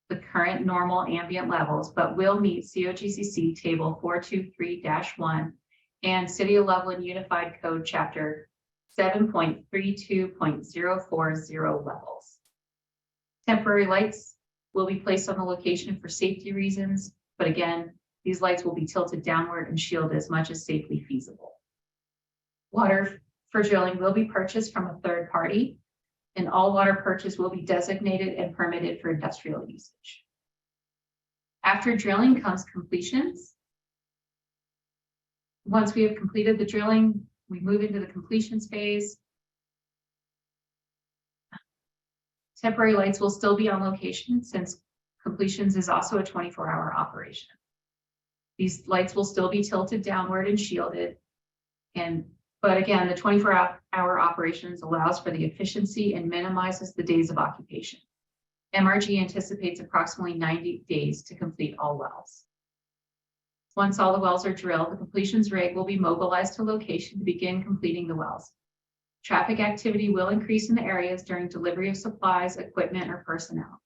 the current normal ambient levels, but will meet COGCC Table 423-1 and City of Loveland Unified Code Chapter 7.32.040 levels. Temporary lights will be placed on the location for safety reasons, but again, these lights will be tilted downward and shielded as much as safely feasible. Water for drilling will be purchased from a third party, and all water purchase will be designated and permitted for industrial usage. After drilling comes completions. Once we have completed the drilling, we move into the completions phase. Temporary lights will still be on location since completions is also a 24-hour operation. These lights will still be tilted downward and shielded. But again, the 24-hour operations allows for the efficiency and minimizes the days of occupation. MRG anticipates approximately 90 days to complete all wells. Once all the wells are drilled, the completions rig will be mobilized to location to begin completing the wells. Traffic activity will increase in the areas during delivery of supplies, equipment, or personnel.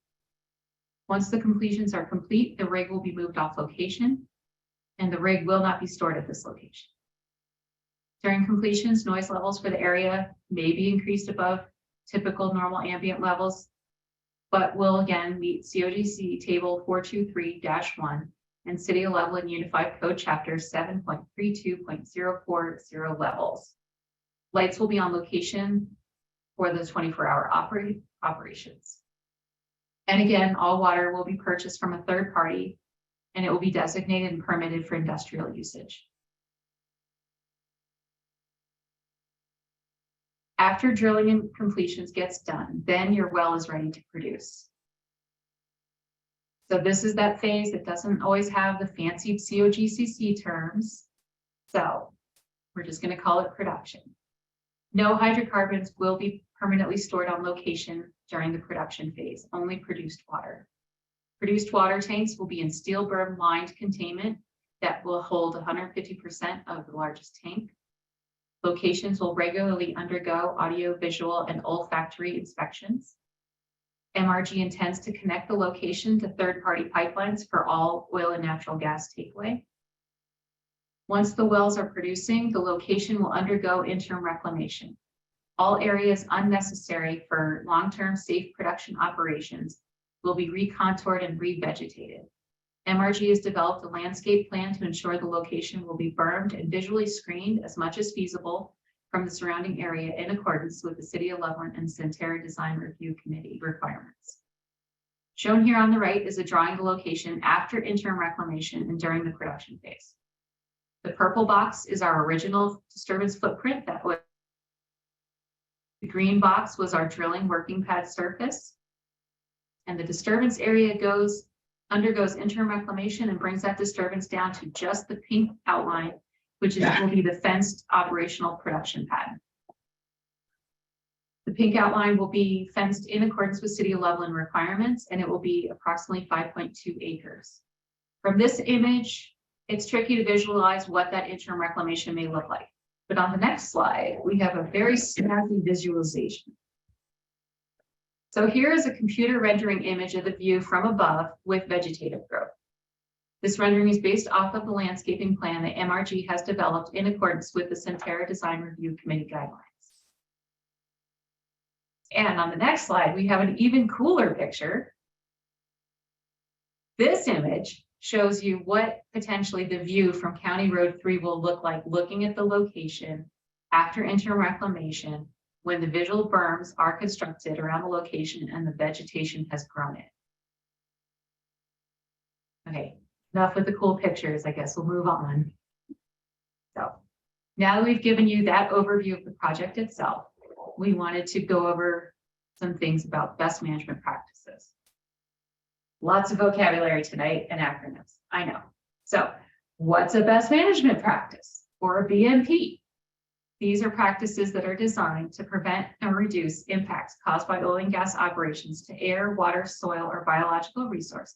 Once the completions are complete, the rig will be moved off location, and the rig will not be stored at this location. During completions, noise levels for the area may be increased above typical normal ambient levels, but will again meet COGC Table 423-1 and City of Loveland Unified Code Chapter 7.32.040 levels. Lights will be on location for the 24-hour operations. And again, all water will be purchased from a third party and it will be designated and permitted for industrial usage. After drilling and completions gets done, then your well is ready to produce. So this is that phase that doesn't always have the fancy COGCC terms. So we're just going to call it production. No hydrocarbons will be permanently stored on location during the production phase, only produced water. Produced water tanks will be in steel berm lined containment that will hold 150% of the largest tank. Locations will regularly undergo audio, visual, and olfactory inspections. MRG intends to connect the location to third-party pipelines for all oil and natural gas takeaway. Once the wells are producing, the location will undergo interim reclamation. All areas unnecessary for long-term safe production operations will be recontoured and revegetated. MRG has developed a landscape plan to ensure the location will be bermed and visually screened as much as feasible from the surrounding area in accordance with the City of Loveland and Centerra Design Review Committee requirements. Shown here on the right is a drawing of the location after interim reclamation and during the production phase. The purple box is our original disturbance footprint. The green box was our drilling working pad surface. And the disturbance area goes undergoes interim reclamation and brings that disturbance down to just the pink outline, which will be the fenced operational production pad. The pink outline will be fenced in accordance with City of Loveland requirements, and it will be approximately 5.2 acres. From this image, it's tricky to visualize what that interim reclamation may look like. But on the next slide, we have a very snazzy visualization. So here is a computer rendering image of the view from above with vegetative growth. This rendering is based off of the landscaping plan that MRG has developed in accordance with the Centerra Design Review Committee guidelines. And on the next slide, we have an even cooler picture. This image shows you what potentially the view from County Road 3 will look like looking at the location after interim reclamation when the visual berms are constructed around the location and the vegetation has grown in. Okay, enough with the cool pictures. I guess we'll move on. So now that we've given you that overview of the project itself, we wanted to go over some things about best management practices. Lots of vocabulary tonight and acronyms, I know. So what's a best management practice or a BMP? These are practices that are designed to prevent and reduce impacts caused by oil and gas operations to air, water, soil, or biological resources,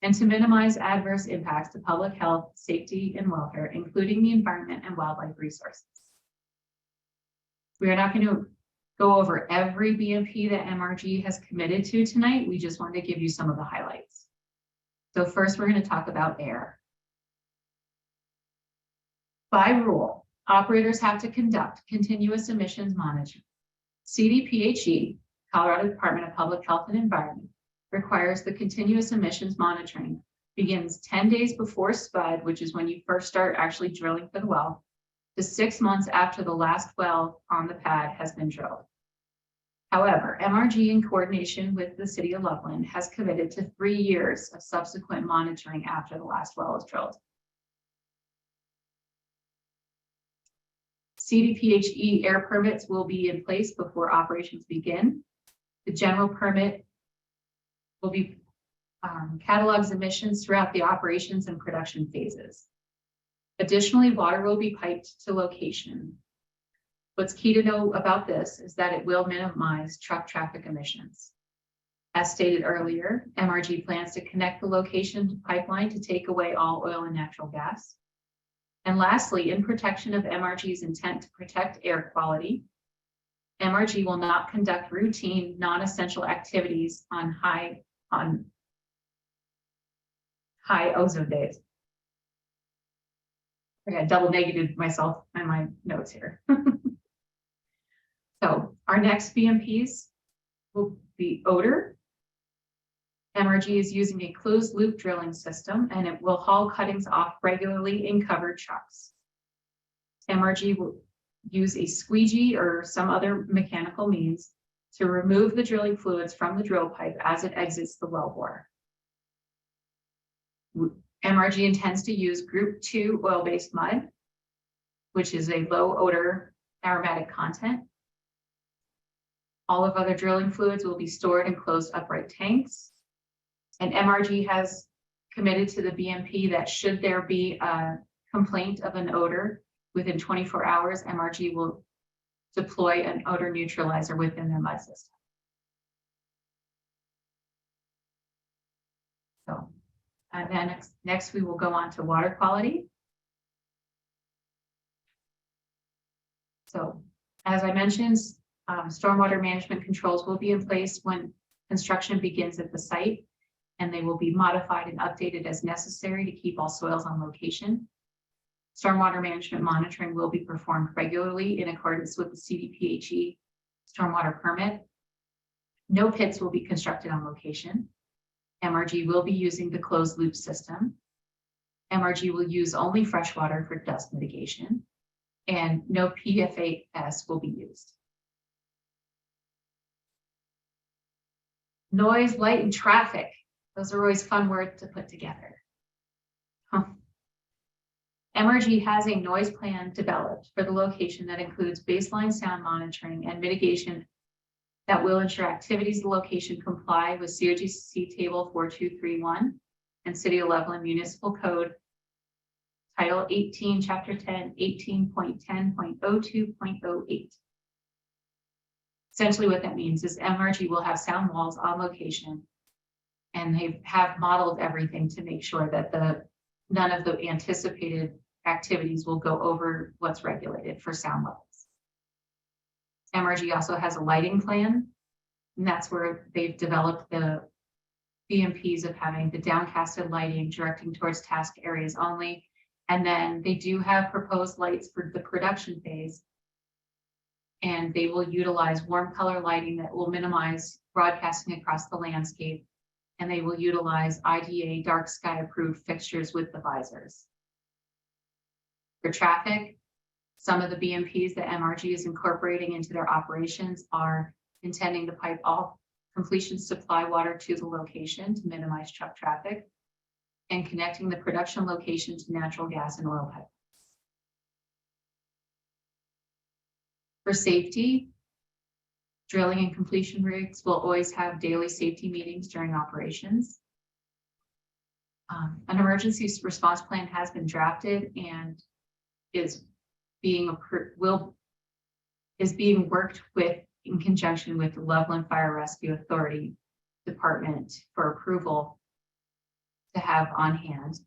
and to minimize adverse impacts to public health, safety, and welfare, including the environment and wildlife resources. We are not going to go over every BMP that MRG has committed to tonight. We just wanted to give you some of the highlights. So first, we're going to talk about air. By rule, operators have to conduct continuous emissions monitoring. CDPHE, Colorado Department of Public Health and Environment, requires the continuous emissions monitoring begins 10 days before spud, which is when you first start actually drilling for the well, to 6 months after the last well on the pad has been drilled. However, MRG, in coordination with the City of Loveland, has committed to 3 years of subsequent monitoring after the last well is drilled. CDPHE air permits will be in place before operations begin. The general permit will be catalogs emissions throughout the operations and production phases. Additionally, water will be piped to location. What's key to know about this is that it will minimize truck traffic emissions. As stated earlier, MRG plans to connect the location to pipeline to take away all oil and natural gas. And lastly, in protection of MRG's intent to protect air quality, MRG will not conduct routine, non-essential activities on high ozone days. I double negated myself in my notes here. So our next BMPs will be odor. MRG is using a closed loop drilling system, and it will haul cuttings off regularly in covered trucks. MRG will use a squeegee or some other mechanical means to remove the drilling fluids from the drill pipe as it exits the wellbore. MRG intends to use Group 2 oil-based mud, which is a low odor aromatic content. All of other drilling fluids will be stored in closed upright tanks. And MRG has committed to the BMP that should there be a complaint of an odor within 24 hours, MRG will deploy an odor neutralizer within their mud system. So, and then next we will go on to water quality. So, as I mentioned, stormwater management controls will be in place when construction begins at the site, and they will be modified and updated as necessary to keep all soils on location. Stormwater management monitoring will be performed regularly in accordance with the CDPHE stormwater permit. No pits will be constructed on location. MRG will be using the closed loop system. MRG will use only fresh water for dust mitigation, and no PFAS will be used. Noise, light, and traffic. Those are always fun words to put together. MRG has a noise plan developed for the location that includes baseline sound monitoring and mitigation that will ensure activities of the location comply with COGC table 4231 and City of Loveland Municipal Code, Title 18, Chapter 10, 18.10.02.08. Essentially what that means is MRG will have sound walls on location, and they have modeled everything to make sure that none of the anticipated activities will go over what's regulated for sound levels. MRG also has a lighting plan, and that's where they've developed the BMPs of having the downcasted lighting directing towards task areas only. And then they do have proposed lights for the production phase, and they will utilize warm color lighting that will minimize broadcasting across the landscape. And they will utilize IDA dark sky approved fixtures with the visors. For traffic, some of the BMPs that MRG is incorporating into their operations are intending to pipe all completion supply water to the location to minimize truck traffic, and connecting the production location to natural gas and oil pipelines. For safety, drilling and completion rigs will always have daily safety meetings during operations. An emergency response plan has been drafted and is being worked with in conjunction with the Loveland Fire Rescue Authority Department for approval to have on hand.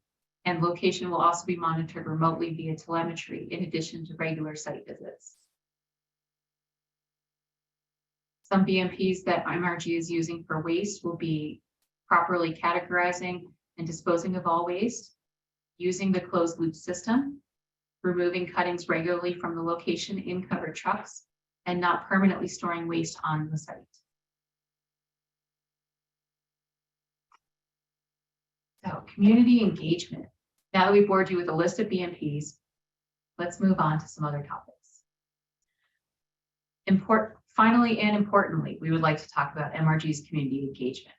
And location will also be monitored remotely via telemetry in addition to regular site visits. Some BMPs that MRG is using for waste will be properly categorizing and disposing of all waste, using the closed loop system, removing cuttings regularly from the location in covered trucks, and not permanently storing waste on the site. So, community engagement. Now that we've bored you with a list of BMPs, let's move on to some other topics. Finally and importantly, we would like to talk about MRG's community engagement.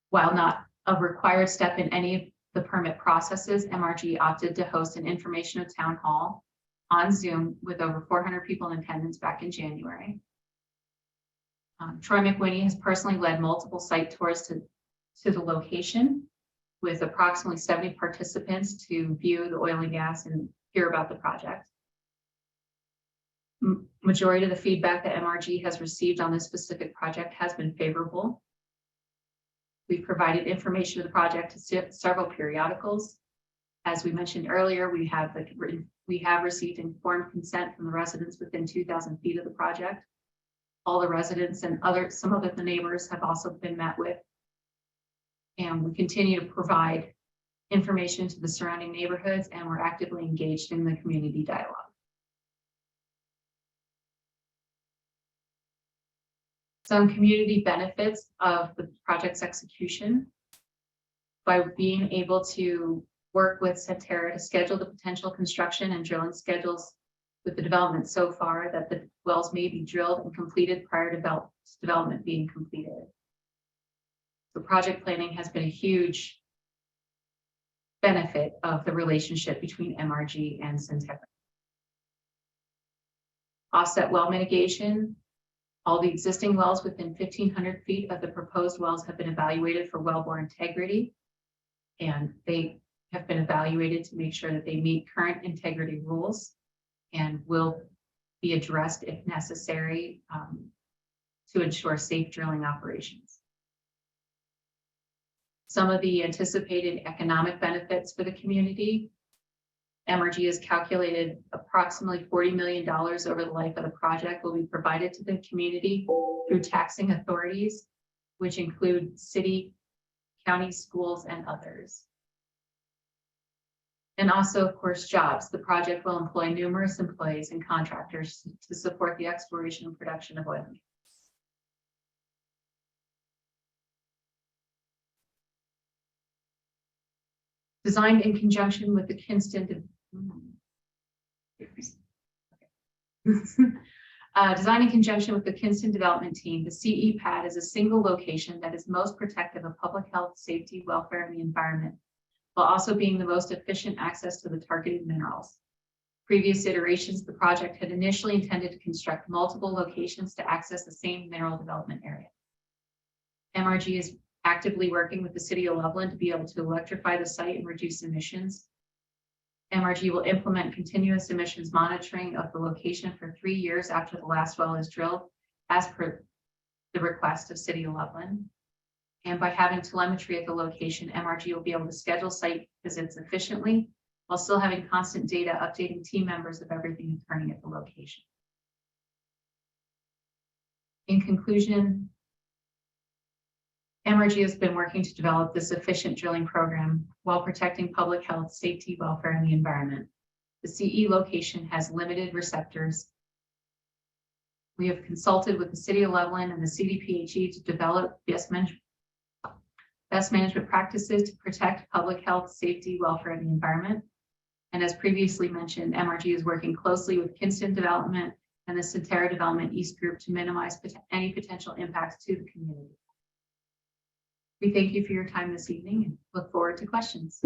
While not a required step in any of the permit processes, MRG opted to host an informational town hall on Zoom with over 400 people in attendance back in January. Troy McWhinney has personally led multiple site tours to the location with approximately 70 participants to view the oil and gas and hear about the project. Majority of the feedback that MRG has received on this specific project has been favorable. We've provided information of the project to several periodicals. As we mentioned earlier, we have received informed consent from the residents within 2,000 feet of the project. All the residents and some of the neighbors have also been met with. And we continue to provide information to the surrounding neighborhoods, and we're actively engaged in the community dialogue. Some community benefits of the project's execution: by being able to work with Centerra to schedule the potential construction and drilling schedules with the development so far, that the wells may be drilled and completed prior to development being completed. The project planning has been a huge benefit of the relationship between MRG and Centerra. Offset well mitigation. All the existing wells within 1,500 feet of the proposed wells have been evaluated for wellbore integrity, and they have been evaluated to make sure that they meet current integrity rules and will be addressed if necessary to ensure safe drilling operations. Some of the anticipated economic benefits for the community: MRG has calculated approximately $40 million over the life of the project will be provided to the community through taxing authorities, which include city, county, schools, and others. And also, of course, jobs. The project will employ numerous employees and contractors to support the exploration and production of oil and gas. Designed in conjunction with the Kinston development team, the CE pad is a single location that is most protective of public health, safety, welfare, and the environment, while also being the most efficient access to the targeted minerals. Previous iterations of the project had initially intended to construct multiple locations to access the same mineral development area. MRG is actively working with the city of Loveland to be able to electrify the site and reduce emissions. MRG will implement continuous emissions monitoring of the location for 3 years after the last well is drilled, as per the request of City of Loveland. And by having telemetry at the location, MRG will be able to schedule site visits efficiently while still having constant data updating team members of everything occurring at the location. In conclusion, MRG has been working to develop this efficient drilling program while protecting public health, safety, welfare, and the environment. The CE location has limited receptors. We have consulted with the City of Loveland and the CDPHE to develop best management practices to protect public health, safety, welfare, and the environment. And as previously mentioned, MRG is working closely with Kinston Development and the Centera Development East Group to minimize any potential impacts to the community. We thank you for your time this evening and look forward to questions.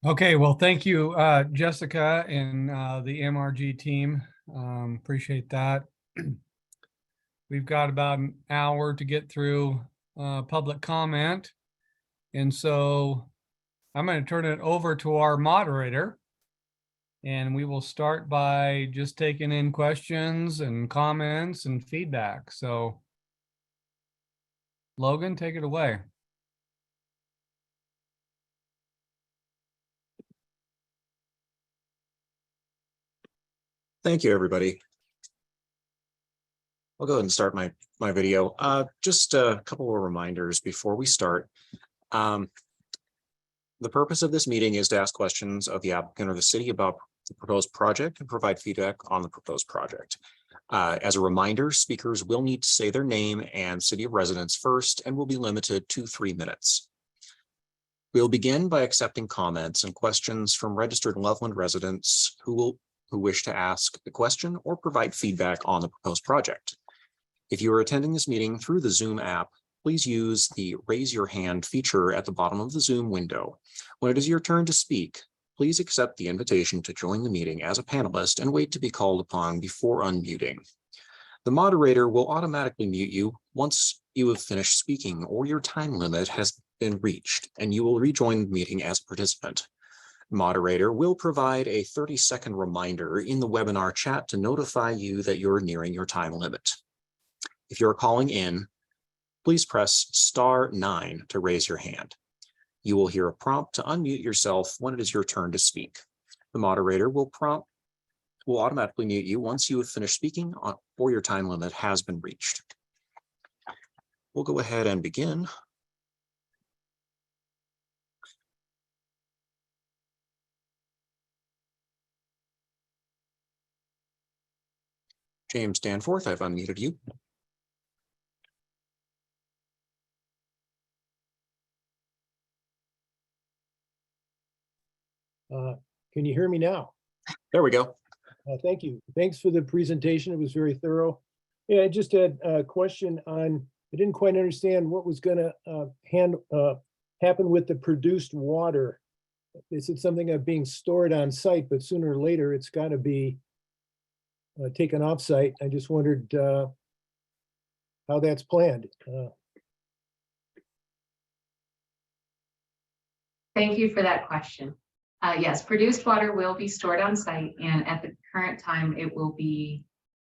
Okay, well, thank you, Jessica and the MRG team. Appreciate that. We've got about an hour to get through public comment. And so I'm going to turn it over to our moderator. And we will start by just taking in questions and comments and feedback. So Logan, take it away. Thank you, everybody. I'll go ahead and start my video. Just a couple of reminders before we start. The purpose of this meeting is to ask questions of the applicant or the city about the proposed project and provide feedback on the proposed project. As a reminder, speakers will need to say their name and city of residence first and will be limited to 3 minutes. We'll begin by accepting comments and questions from registered Loveland residents who wish to ask a question or provide feedback on the proposed project. If you are attending this meeting through the Zoom app, please use the raise your hand feature at the bottom of the Zoom window. When it is your turn to speak, please accept the invitation to join the meeting as a panelist and wait to be called upon before unmuting. The moderator will automatically mute you once you have finished speaking or your time limit has been reached, and you will rejoin the meeting as a participant. Moderator will provide a 30-second reminder in the webinar chat to notify you that you're nearing your time limit. If you're calling in, please press *9 to raise your hand. You will hear a prompt to unmute yourself when it is your turn to speak. The moderator will automatically mute you once you have finished speaking or your time limit has been reached. We'll go ahead and begin. James Danforth, I've unmuted you. Can you hear me now? There we go. Thank you. Thanks for the presentation. It was very thorough. Yeah, I just had a question on, I didn't quite understand what was going to happen with the produced water. Is it something of being stored on site, but sooner or later it's got to be taken off site? I just wondered how that's planned. Thank you for that question. Yes, produced water will be stored on site, and at the current time,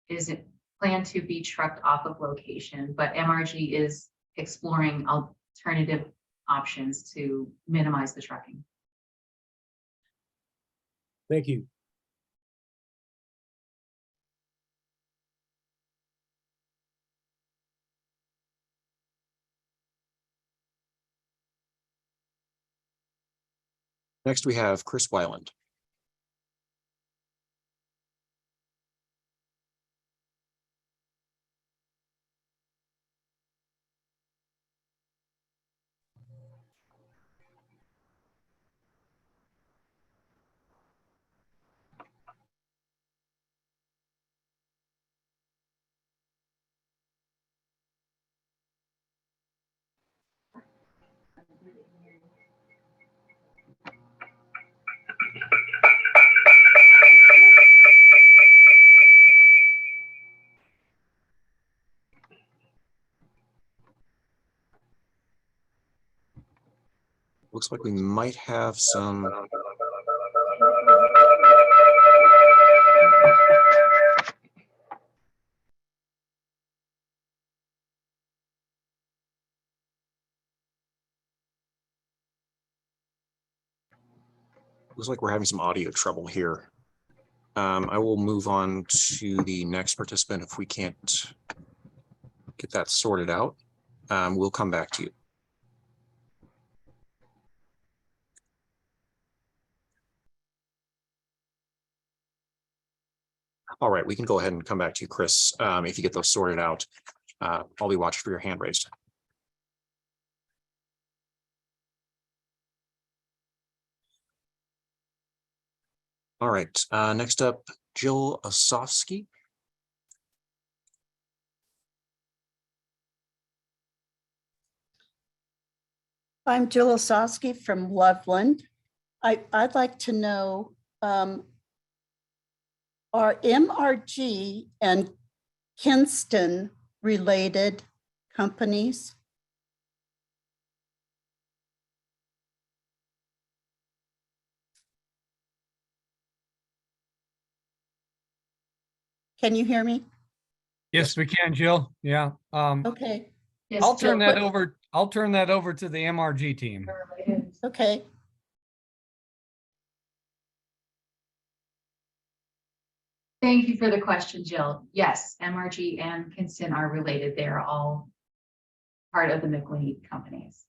is it planned to be trucked off of location, but MRG is exploring alternative options to minimize the trucking. Thank you. Next, we have Chris Weiland. Looks like we might have some. Looks like we're having some audio trouble here. I will move on to the next participant if we can't get that sorted out. We'll come back to you. All right, we can go ahead and come back to you, Chris. If you get those sorted out, I'll be watching for your hand raised. All right, next up, Jill Osofsky. I'm Jill Osofsky from Loveland. I'd like to know, are MRG and Kinston related companies? Can you hear me? Yes, we can, Jill. Yeah. Okay, Yes, I'll turn Jill, that over. I'll turn that over to the MRG team. okay. Thank you for the question, Jill. Yes, MRG and Kinston are related. They're all part of the McLean companies.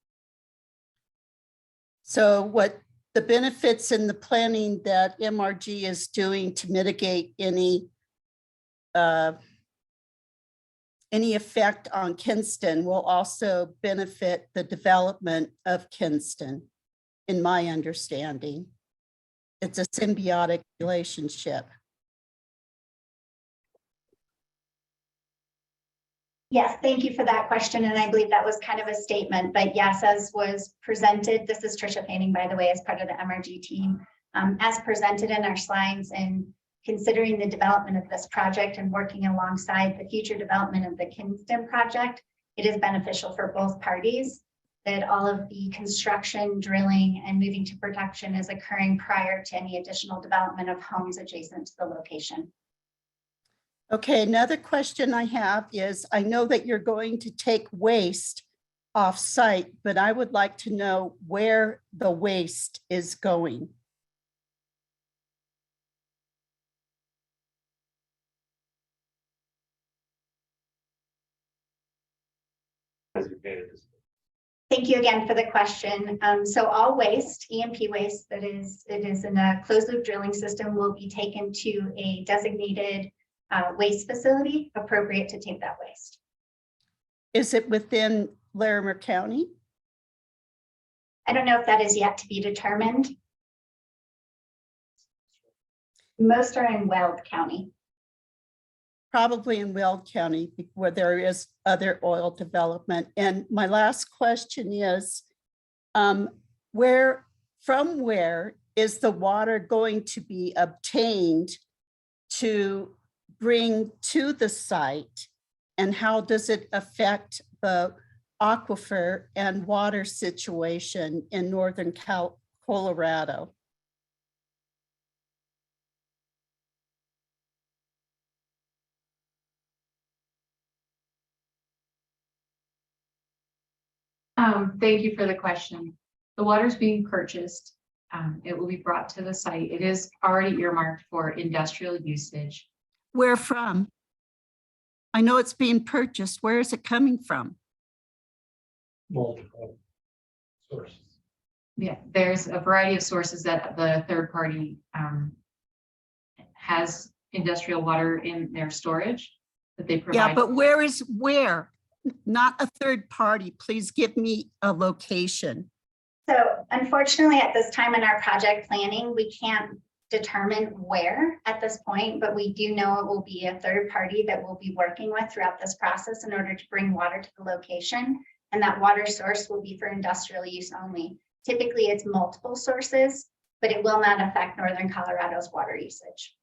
So what the benefits in the planning that MRG is doing to mitigate any effect on Kinston will also benefit the development of Kinston, in my understanding. It's a symbiotic relationship. Yes, thank you for that question. And I believe that was kind of a statement, but yes, as was presented, this is Tricia Painting, by the way, as part of the MRG team. As presented in our slides and considering the development of this project and working alongside the future development of the Kinston project, it is beneficial for both parties that all of the construction, drilling, and moving to production is occurring prior to any additional development of homes adjacent to the location. Okay, another question I have is, I know that you're going to take waste off site, but I would like to know where the waste is going. Thank you again for the question. So all waste, EMP waste it is in a closed loop drilling system will be taken to a designated waste facility appropriate to take that waste. Is it within Larimer County? I don't know if that is yet to be determined. Most are in Weld County. Probably in Weld County, where there is other oil development. And my last question is, where is the water going to be obtained to bring to the site? And how does it affect the aquifer and water situation in northern Colorado? Thank you for the question. The water is being purchased. It will be brought to the site. It is already earmarked for industrial usage. Where from? I know it's being purchased. Where is it coming from? Multiple sources. Yeah, there's a variety of sources that the third party has industrial water in their storage that they provide. Yeah, but where? Not a third party. Please give me a location. So unfortunately, at this time in our project planning, we can't determine where at this point, but we do know it will be a third party that we'll be working with throughout this process in order to bring water to the location. and that water source will be for industrial use only. Typically, it's multiple sources, but it will not affect Northern Colorado's water usage.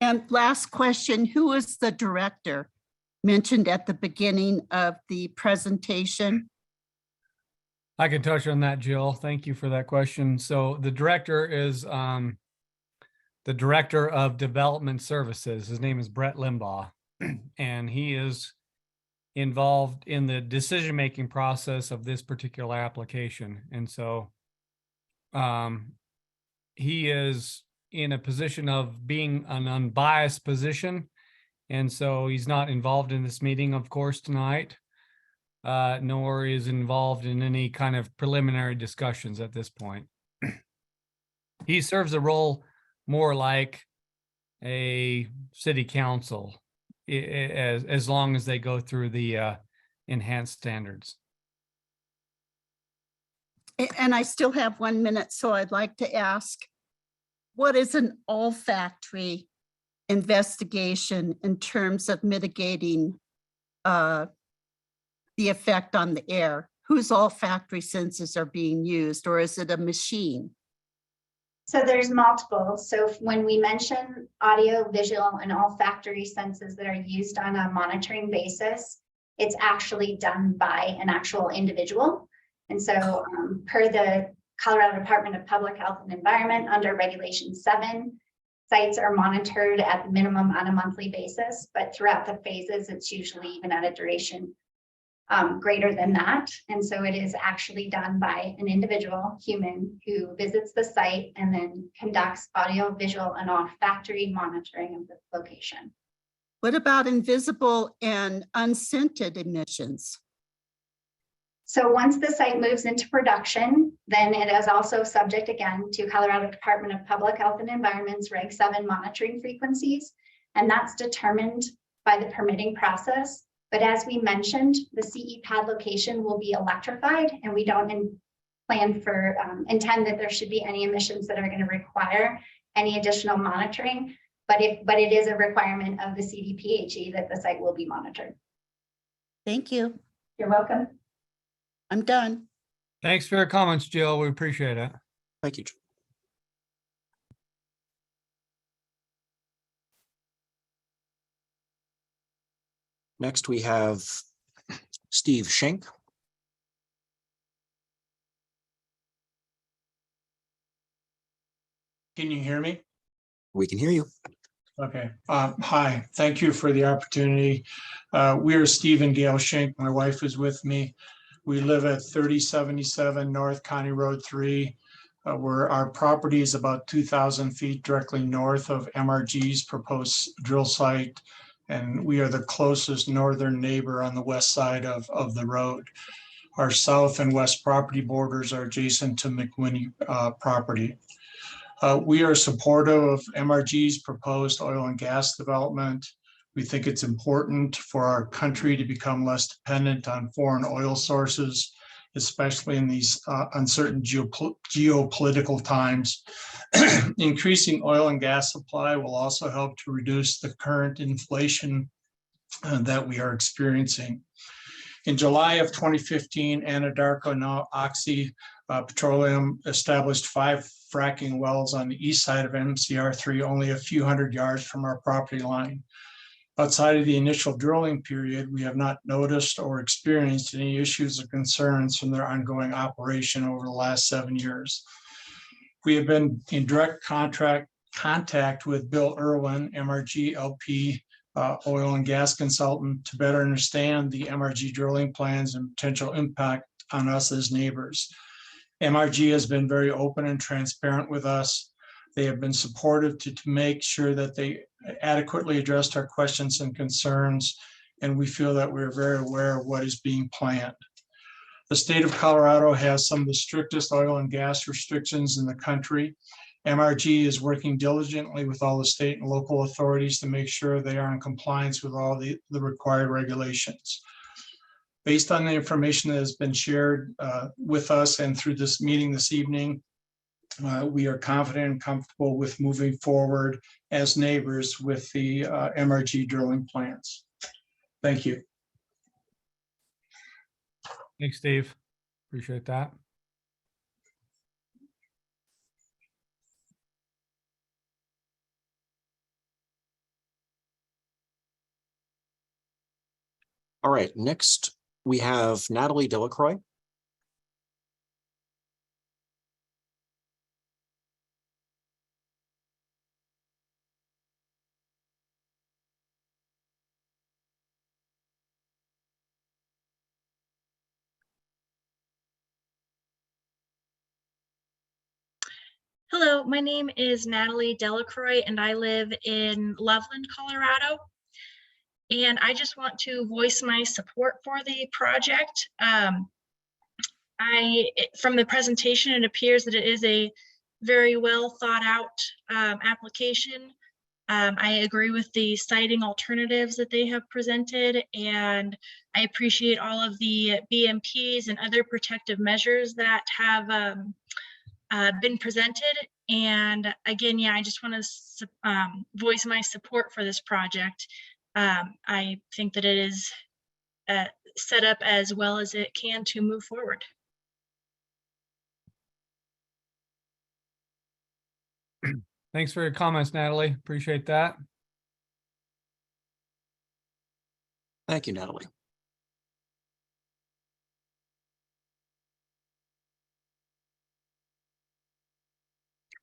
And last question, who is the director mentioned at the beginning of the presentation? I can touch on that, Jill. Thank you for that question. So the director is the Director of Development Services. His name is Brett Limbaugh, and he is involved in the decision-making process of this particular application. And so he is in a position of being an unbiased position. And so he's not involved in this meeting, of course, tonight, nor is involved in any kind of preliminary discussions at this point. He serves a role more like a city council, as long as they go through the enhanced standards. And I still have 1 minute, so I'd like to ask, what is an olfactory investigation in terms of mitigating the effect on the air? Whose olfactory senses are being used, or is it a machine? So there's multiple. So when we mention audio, visual, and olfactory senses that are used on a monitoring basis, it's actually done by an actual individual. And so per the Colorado Department of Public Health and Environment under Regulation 7, sites are monitored at the minimum on a monthly basis, but throughout the phases, it's usually even at a duration greater than that. And so it is actually done by an individual human who visits the site and then conducts audio, visual, and olfactory monitoring of the location. What about invisible and unscented emissions? So once the site moves into production, then it is also subject again to Colorado Department of Public Health and Environment's Reg 7 monitoring frequencies, and that's determined by the permitting process. But as we mentioned, the CE pad location will be electrified, and we don't intend that there should be any emissions that are going to require any additional monitoring. But it is a requirement of the CDPHE that the site will be monitored. Thank you. You're welcome. I'm done. Thanks for your comments, Jill. We appreciate it. Thank you. Joe. Next, we have Steve Schenk. Can you hear me? We can hear you. Okay. Hi, thank you for the opportunity. We are Steve and Gail Schenk. My wife is with me. We live at 3077 North County Road 3, where our property is about 2,000 feet directly north of MRG's proposed drill site. And we are the closest northern neighbor on the west side of the road. Our south and west property borders are adjacent to McWhinney property. We are supportive of MRG's proposed oil and gas development. We think it's important for our country to become less dependent on foreign oil sources, especially in these uncertain geopolitical times. Increasing oil and gas supply will also help to reduce the current inflation that we are experiencing. In July of 2015, Anadarko, now Oxy Petroleum, established 5 fracking wells on the east side of MCR3, only a few hundred yards from our property line. Outside of the initial drilling period, we have not noticed or experienced any issues or concerns from their ongoing operation over the last 7 years. We have been in direct contact with Bill Irwin, MRG LP oil and gas consultant, to better understand the MRG drilling plans and potential impact on us as neighbors. MRG has been very open and transparent with us. They have been supportive to make sure that they adequately addressed our questions and concerns, and we feel that we're very aware of what is being planned. The state of Colorado has some of the strictest oil and gas restrictions in the country. MRG is working diligently with all the state and local authorities to make sure they are in compliance with all the required regulations. Based on the information that has been shared with us and through this meeting this evening, we are confident and comfortable with moving forward as neighbors with the MRG drilling plans. Thank you. Thanks, Steve. Appreciate that. All right, next we have Natalie Delacroix. Hello, my name is Natalie Delacroix and I live in Loveland, Colorado. And I just want to voice my support for the project. From the presentation, it appears that it is a very well thought out application. I agree with the siting alternatives that they have presented, and I appreciate all of the BMPs and other protective measures that have been presented. And again, yeah, I just want to voice my support for this project. I think that it is set up as well as it can to move forward. Thanks for your comments, Natalie. Appreciate that. Thank you, Natalie.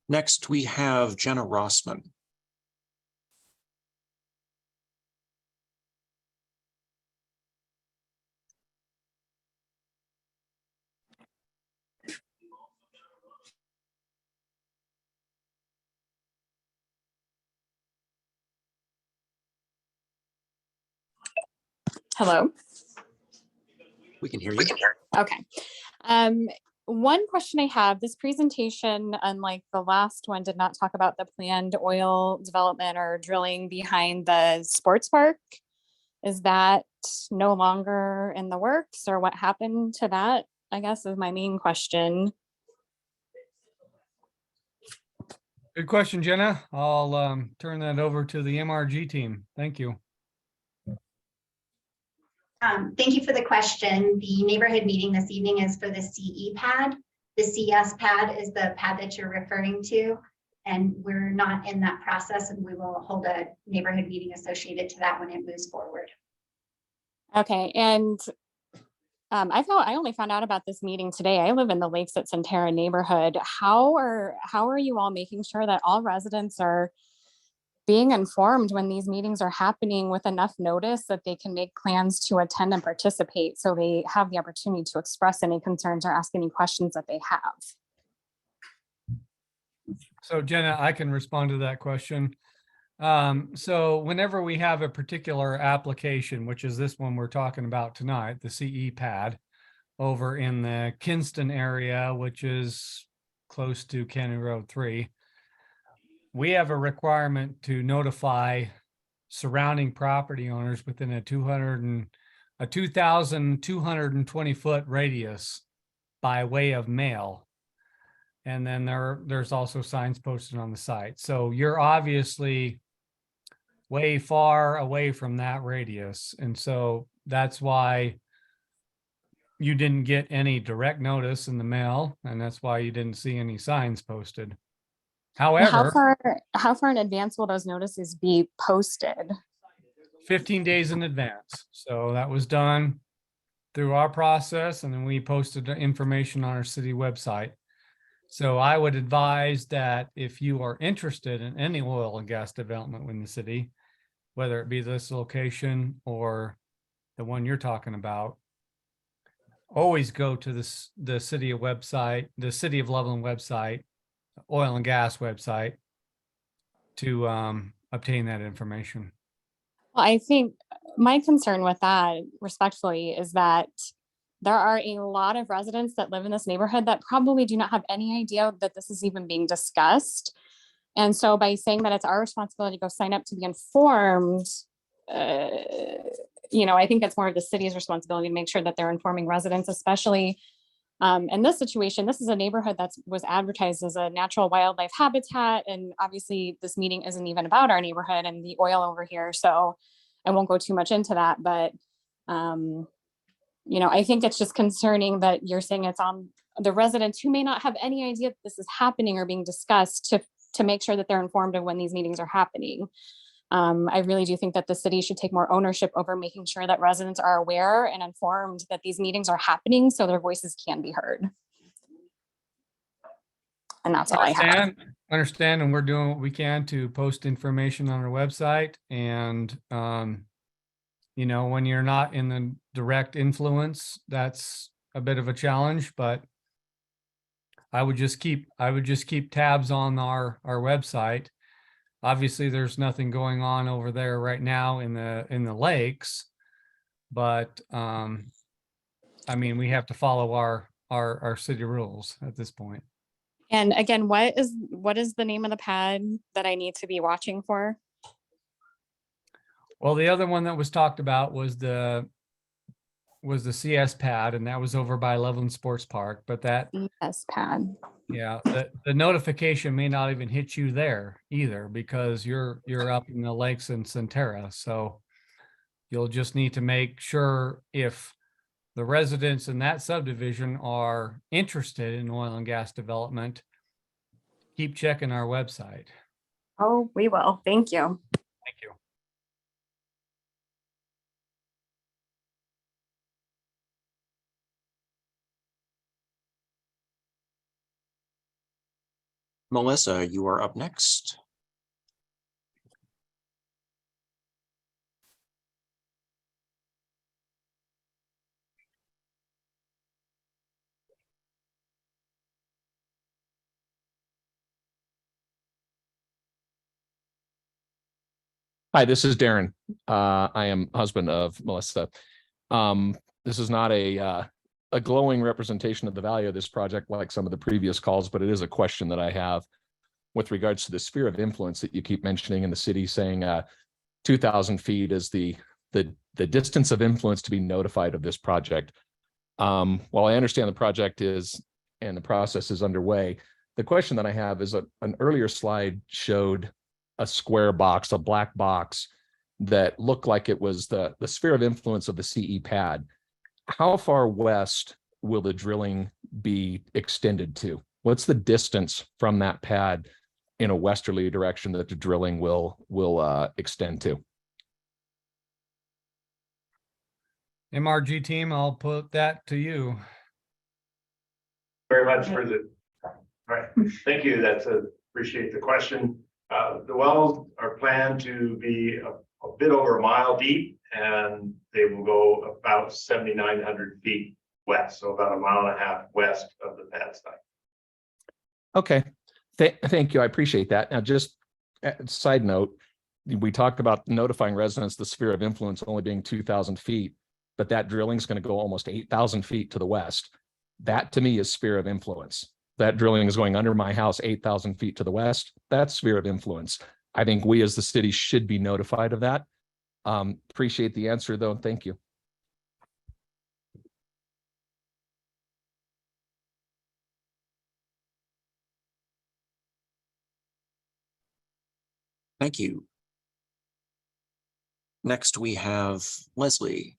Next, we have Jenna Rossman. Hello. We can hear you. Okay. One question I have, this presentation, unlike the last one, did not talk about the planned oil development or drilling behind the sports park. Is that no longer in the works, or what happened to that, I guess, is my main question. Good question, Jenna. I'll turn that over to the MRG team. Thank you. Thank you for the question. The neighborhood meeting this evening is for the CE pad. The CS pad is the pad that you're referring to, and we're not in that process, and we will hold a neighborhood meeting associated to that when it moves forward. Okay, and I only found out about this meeting today. I live in the Lakes at Centera neighborhood. How are you all making sure that all residents are being informed when these meetings are happening with enough notice that they can make plans to attend and participate, so they have the opportunity to express any concerns or ask any questions that they have? So Jenna, I can respond to that question. So whenever we have a particular application, which is this one we're talking about tonight, the CE pad over in the Kinston area, which is close to County Road 3, we have a requirement to notify surrounding property owners within a 2,220 foot radius by way of mail. And then there's also signs posted on the site. So you're obviously way far away from that radius. And so that's why you didn't get any direct notice in the mail, and that's why you didn't see any signs posted. However, how far in advance will those notices be posted? 15 days in advance. So that was done through our process, and then we posted the information on our city website. So I would advise that if you are interested in any oil and gas development in the city, whether it be this location or the one you're talking about, always go to the city of Loveland website, oil and gas website, to obtain that information. Well, I think my concern with that, respectfully, is that there are a lot of residents that live in this neighborhood that probably do not have any idea that this is even being discussed. And so by saying that it's our responsibility to go sign up to be informed, I think it's more of the city's responsibility to make sure that they're informing residents, especially in this situation. This is a neighborhood that was advertised as a natural wildlife habitat. And obviously this meeting isn't even about our neighborhood and the oil over here. So I won't go too much into that, but you know, I think it's just concerning that you're saying it's on the residents who may not have any idea that this is happening or being discussed to make sure that they're informed of when these meetings are happening. I really do think that the city should take more ownership over making sure that residents are aware and informed that these meetings are happening so their voices can be heard. And that's all I have. Understand, and we're doing what we can to post information on our website. And, you know, when you're not in the direct influence, that's a bit of a challenge, but I would just keep tabs on our website. Obviously, there's nothing going on over there right now in the lakes, but I mean, we have to follow our city rules at this point. And again, what is the name of the pad that I need to be watching for? Well, the other one that was talked about was the CS pad, and that was over by Loveland Sports Park, but that, CS pad. yeah, the notification may not even hit you there either because you're up in the lakes in Centerra. So you'll just need to make sure if the residents in that subdivision are interested in oil and gas development, keep checking our website. Oh, we will. Thank you. Thank you. Melissa, you are up next. Hi, this is Darren. I am husband of Melissa. This is not a glowing representation of the value of this project like some of the previous calls, but it is a question that I have with regards to the sphere of influence that you keep mentioning in the city, saying 2,000 feet is the distance of influence to be notified of this project. While I understand the project is and the process is underway, the question that I have is an earlier slide showed a square box, a black box that looked like it was the sphere of influence of the CE pad. How far west will the drilling be extended to? What's the distance from that pad in a westerly direction that the drilling will extend to? MRG team, I'll put that to you. Very much for the, all right, thank you. Appreciate the question. The wells are planned to be a bit over a mile deep, and they will go about 7,900 feet west, so about a mile and a half west of the pad site. Okay, thank you. I appreciate that. Now, just a side note, we talked about notifying residents the sphere of influence only being 2,000 feet, but that drilling is going to go almost 8,000 feet to the west. That to me is sphere of influence. That drilling is going under my house 8,000 feet to the west. That's sphere of influence. I think we as the city should be notified of that. Appreciate the answer though. Thank you. Thank you. Next, we have Leslie.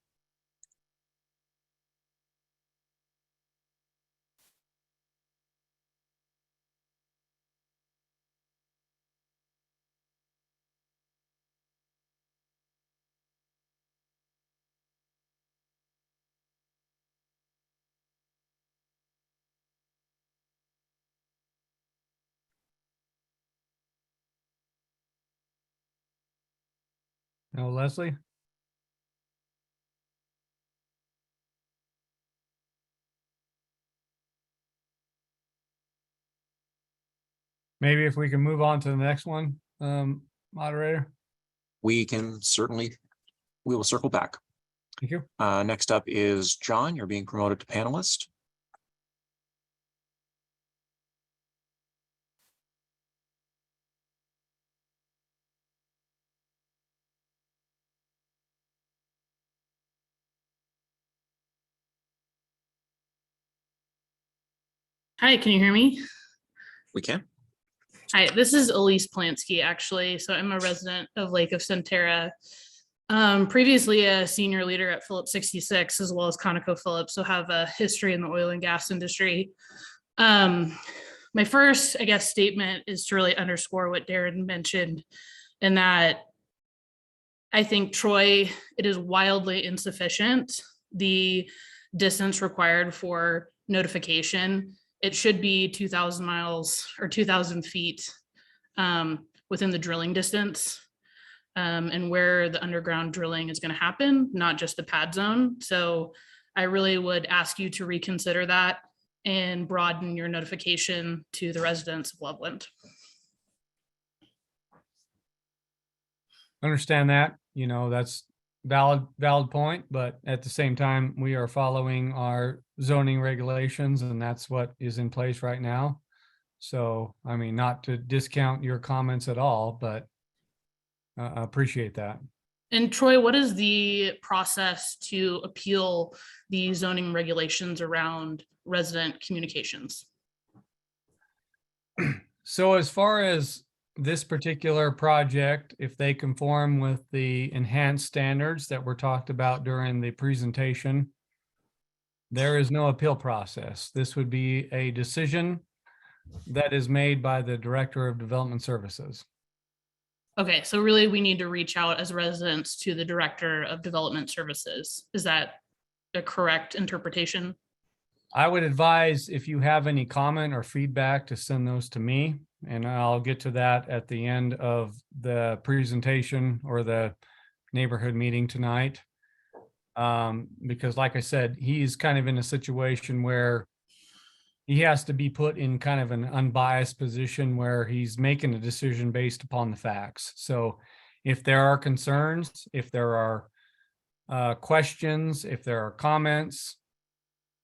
No, Leslie? Maybe if we can move on to the next one, moderator. We will circle back. Thank you. Next up is John. You're being promoted to panelist. Hi, can you hear me? We can. Hi, this is Elise Plansky, actually. So I'm a resident of Lake of Centerra. Previously a senior leader at Phillips 66 as well as ConocoPhillips, so have a history in the oil and gas industry. My first, I guess, statement is to really underscore what Darren mentioned, in that I think, Troy, it is wildly insufficient, the distance required for notification. It should be 2,000 miles or 2,000 feet within the drilling distance and where the underground drilling is going to happen, not just the pad zone. So I really would ask you to reconsider that and broaden your notification to the residents of Loveland. Understand that, you know, that's valid point, but at the same time, we are following our zoning regulations and that's what is in place right now. So, I mean, not to discount your comments at all, but I appreciate that. And Troy, what is the process to appeal the zoning regulations around resident communications? So as far as this particular project, if they conform with the enhanced standards that were talked about during the presentation, there is no appeal process. This would be a decision that is made by the Director of Development Services. Okay, so really we need to reach out as residents to the Director of Development Services. Is that a correct interpretation? I would advise if you have any comment or feedback to send those to me, and I'll get to that at the end of the presentation or the neighborhood meeting tonight. Because like I said, he's kind of in a situation where he has to be put in kind of an unbiased position where he's making a decision based upon the facts. So if there are concerns, if there are questions, if there are comments,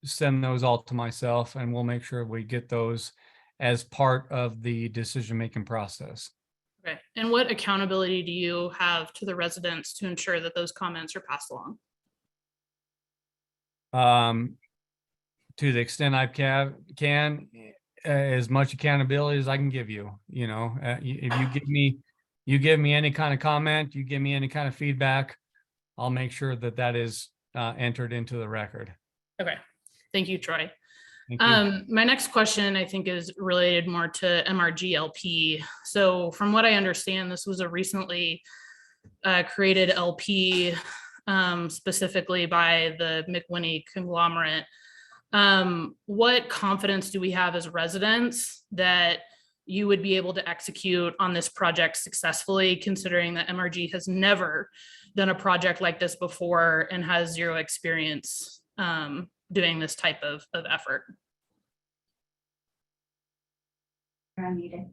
send those all to myself and we'll make sure we get those as part of the decision-making process. Okay, and what accountability do you have to the residents to ensure that those comments are passed along? To the extent I can, as much accountability as I can give you, you know, if you give me any kind of comment, you give me any kind of feedback, I'll make sure that that is entered into the record. Okay, thank you, Troy. Thank you. My next question, I think, is related more to MRG LP. So from what I understand, this was a recently created LP specifically by the McWhinney conglomerate. What confidence do we have as residents that you would be able to execute on this project successfully, considering that MRG has never done a project like this before and has zero experience doing this type of effort? You're unmuted.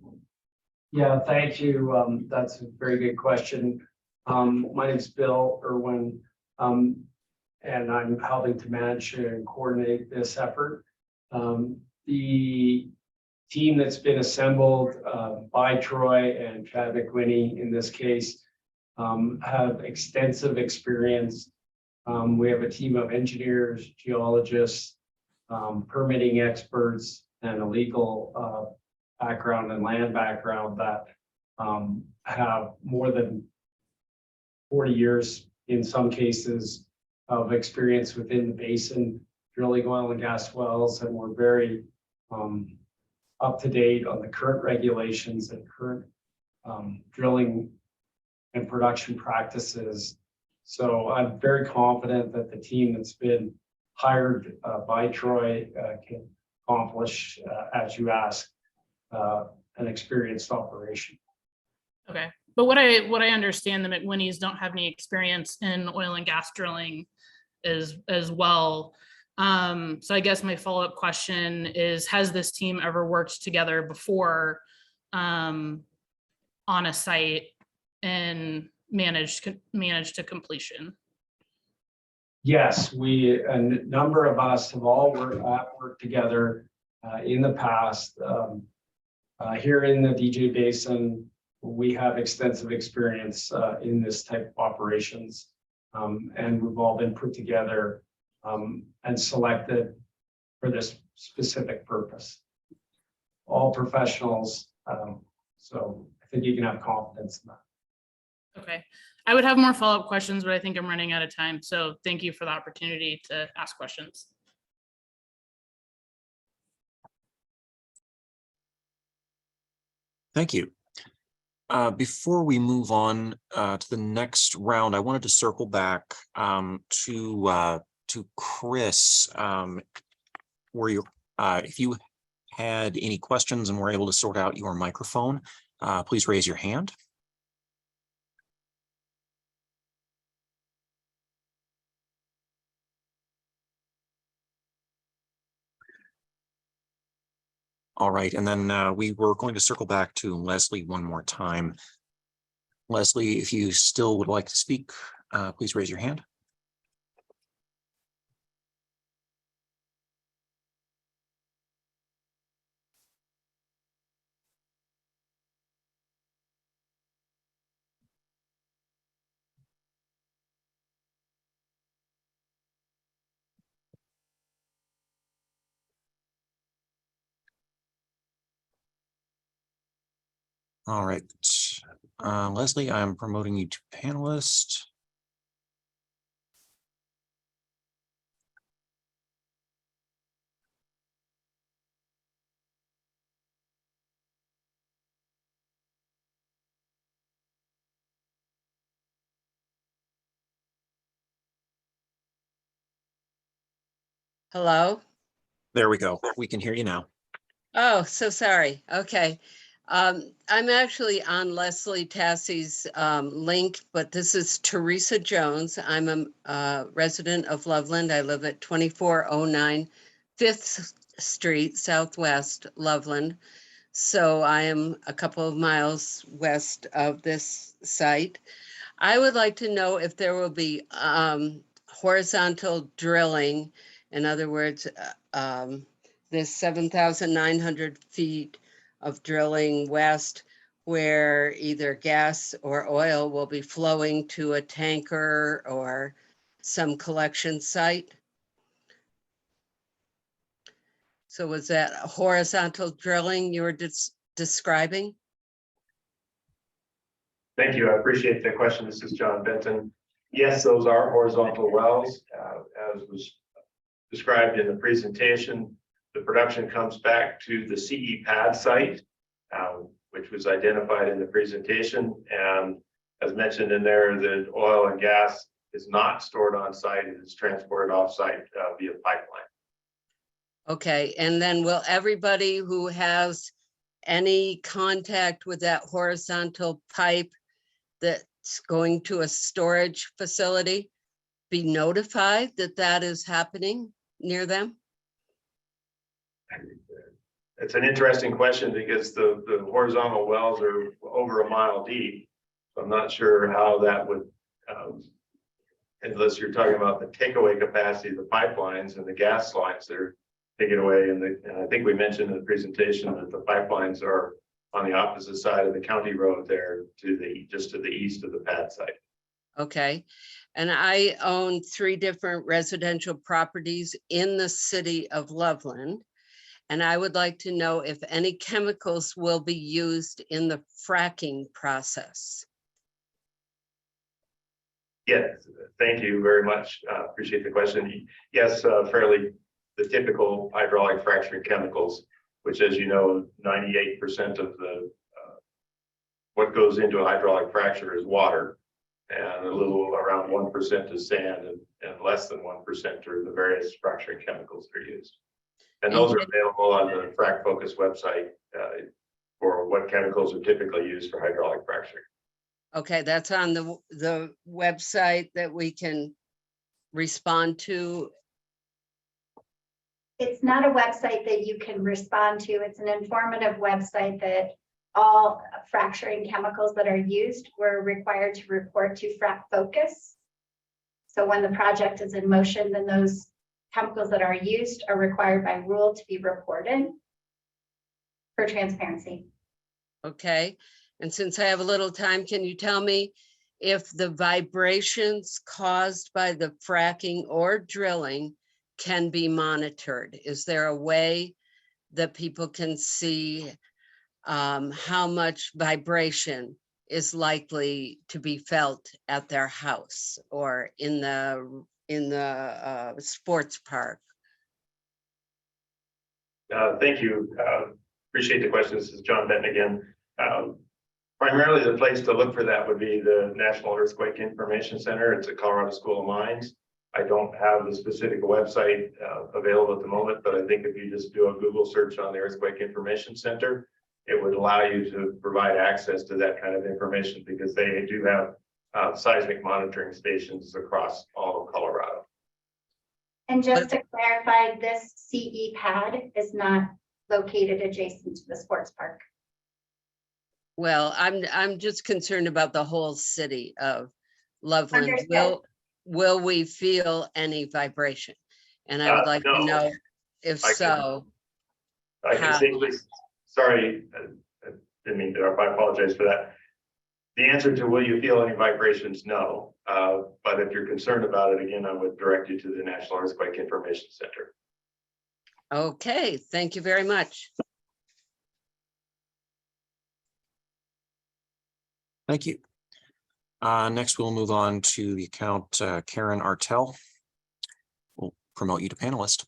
Yeah, thank you. That's a very good question. My name is Bill Irwin, and I'm helping to manage and coordinate this effort. The team that's been assembled by Troy and Chad McWhinney in this case have extensive experience. We have a team of engineers, geologists, permitting experts, and a legal background and land background that have more than 40 years in some cases of experience within the basin drilling oil and gas wells, and we're very up to date on the current regulations and current drilling and production practices. So I'm very confident that the team that's been hired by Troy can accomplish, as you asked, an experienced operation. Okay, but what I understand, the McWhinneys don't have any experience in oil and gas drilling as well. So I guess my follow-up question is, has this team ever worked together before on a site and managed to completion? Yes, a number of us have all worked together in the past. Here in the DJ Basin, we have extensive experience in this type of operations, and we've all been put together and selected for this specific purpose. All professionals, so I think you can have confidence in that. Okay, I would have more follow-up questions, but I think I'm running out of time. So thank you for the opportunity to ask questions. Thank you. Before we move on to the next round, I wanted to circle back to Chris. Were you, if you had any questions and were able to sort out your microphone, please raise your hand. All right, and then we were going to circle back to Leslie one more time. Leslie, if you still would like to speak, please raise your hand. All right, Leslie, I'm promoting you to panelist. Hello? There we go. We can hear you now. Oh, so sorry. Okay. I'm actually on Leslie Tassie's link, but this is Teresa Jones. I'm a resident of Loveland. I live at 2409 5th Street, Southwest Loveland. So I am a couple of miles west of this site. I would like to know if there will be horizontal drilling. In other words, this 7,900 feet of drilling west where either gas or oil will be flowing to a tanker or some collection site. So was that horizontal drilling you were describing? Thank you. I appreciate the question. This is John Benton. Yes, those are horizontal wells, as was described in the presentation. The production comes back to the CE pad site, which was identified in the presentation. And as mentioned in there, the oil and gas is not stored on site. It is transported off site via pipeline. Okay, and then will everybody who has any contact with that horizontal pipe that's going to a storage facility be notified that that is happening near them? It's an interesting question because the horizontal wells are over a mile deep. So I'm not sure how that would, unless you're talking about the takeaway capacity of the pipelines and the gas lines that are taken away. And I think we mentioned in the presentation that the pipelines are on the opposite side of the county road there to just to the east of the pad site. Okay, and I own 3 different residential properties in the city of Loveland. And I would like to know if any chemicals will be used in the fracking process. Yes, thank you very much. Appreciate the question. Yes, fairly the typical hydraulic fracturing chemicals, which, as you know, 98% of the what goes into a hydraulic fracture is water, and a little around 1% is sand, and less than 1% are the various fracturing chemicals that are used. And those are available on the Frac Focus website for what chemicals are typically used for hydraulic fracturing. Okay, that's on the website that we can respond to. It's not a website that you can respond to. It's an informative website that all fracturing chemicals that are used were required to report to Frac Focus. So when the project is in motion, then those chemicals that are used are required by rule to be reported for transparency. Okay, and since I have a little time, can you tell me if the vibrations caused by the fracking or drilling can be monitored? Is there a way that people can see how much vibration is likely to be felt at their house or in the sports park? Thank you. Appreciate the question. This is John Benton again. Primarily, the place to look for that would be the National Earthquake Information Center. It's at Colorado School of Mines. I don't have the specific website available at the moment, but I think if you just do a Google search on the Earthquake Information Center, it would allow you to provide access to that kind of information because they do have seismic monitoring stations across all of Colorado. And just to clarify, this CE pad is not located adjacent to the sports park. Well, I'm just concerned about the whole city of Loveland. Understood. Will we feel any vibration? And I would like No. to know if so. I can safely, sorry, I didn't mean to, I apologize for that. The answer to will you feel any vibrations? No. But if you're concerned about it, again, I would direct you to the National Earthquake Information Center. Okay, thank you very much. Thank you. Next, we'll move on to the account Karen Artel. We'll promote you to panelist.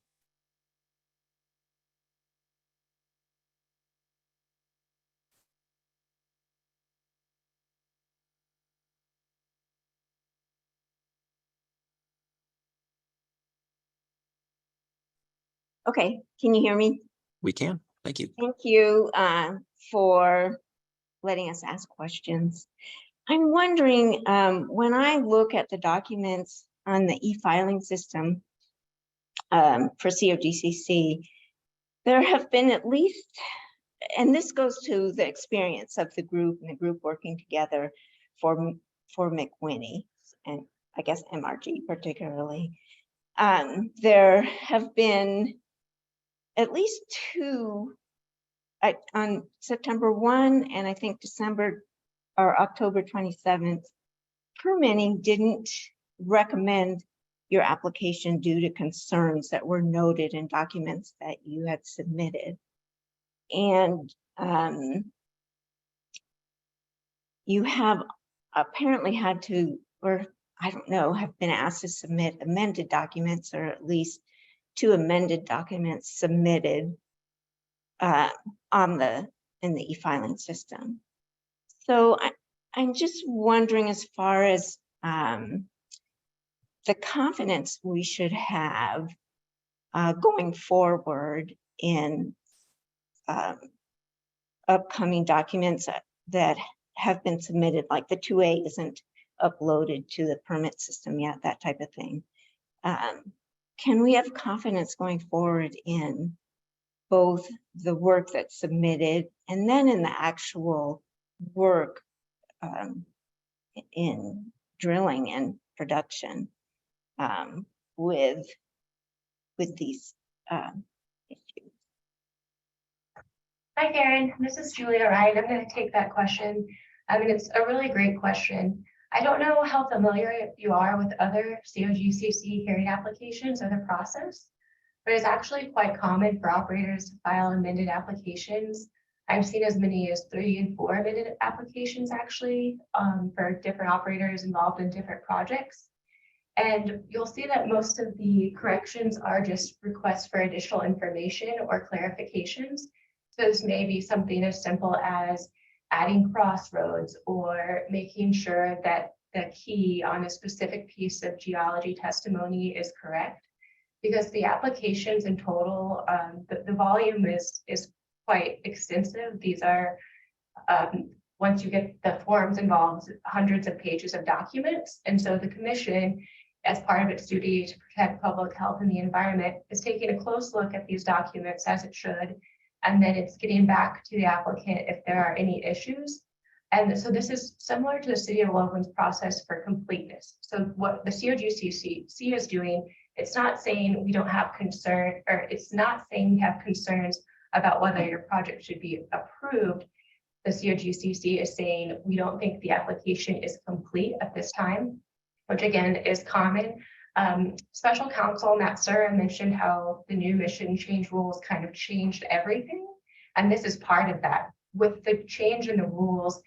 Okay, can you hear me? We can. Thank you. Thank you for letting us ask questions. I'm wondering, when I look at the documents on the e-filing system for COGCC, there have been at least, and this goes to the experience of the group and the group working together for McWhinney and I guess MRG particularly. There have been at least two on September 1 and I think December or October 27th, permitting didn't recommend your application due to concerns that were noted in documents that you had submitted. And you have apparently had to, or I don't know, have been asked to submit amended documents, or at least 2 amended documents submitted in the e-filing system. So I'm just wondering, as far as the confidence we should have going forward in upcoming documents that have been submitted, like the 2A isn't uploaded to the permit system yet, that type of thing. Can we have confidence going forward in both the work that's submitted and then in the actual work in drilling and production with these issues? Hi, Karen. This is Julia Ryan. I'm going to take that question. I mean, it's a really great question. I don't know how familiar you are with other COGCC hearing applications or the process, but it's actually quite common for operators to file amended applications. I've seen as many as 3 and 4 amended applications actually for different operators involved in different projects. And you'll see that most of the corrections are just requests for additional information or clarifications. So this may be something as simple as adding crossroads or making sure that the key on a specific piece of geology testimony is correct. Because the applications in total, the volume is quite extensive. These are, once you get the forms involved, hundreds of pages of documents. And so the commission, as part of its duty to protect public health and the environment, is taking a close look at these documents, as it should. And then it's getting back to the applicant if there are any issues. And so this is similar to the City of Loveland's process for completeness. So what the COGCC is doing, it's not saying we don't have concern, or it's not saying we have concerns about whether your project should be approved. The COGCC is saying we don't think the application is complete at this time, which again is common. Special counsel Matt Sura mentioned how the new mission change rules kind of changed everything. And this is part of that. With the change in the rules,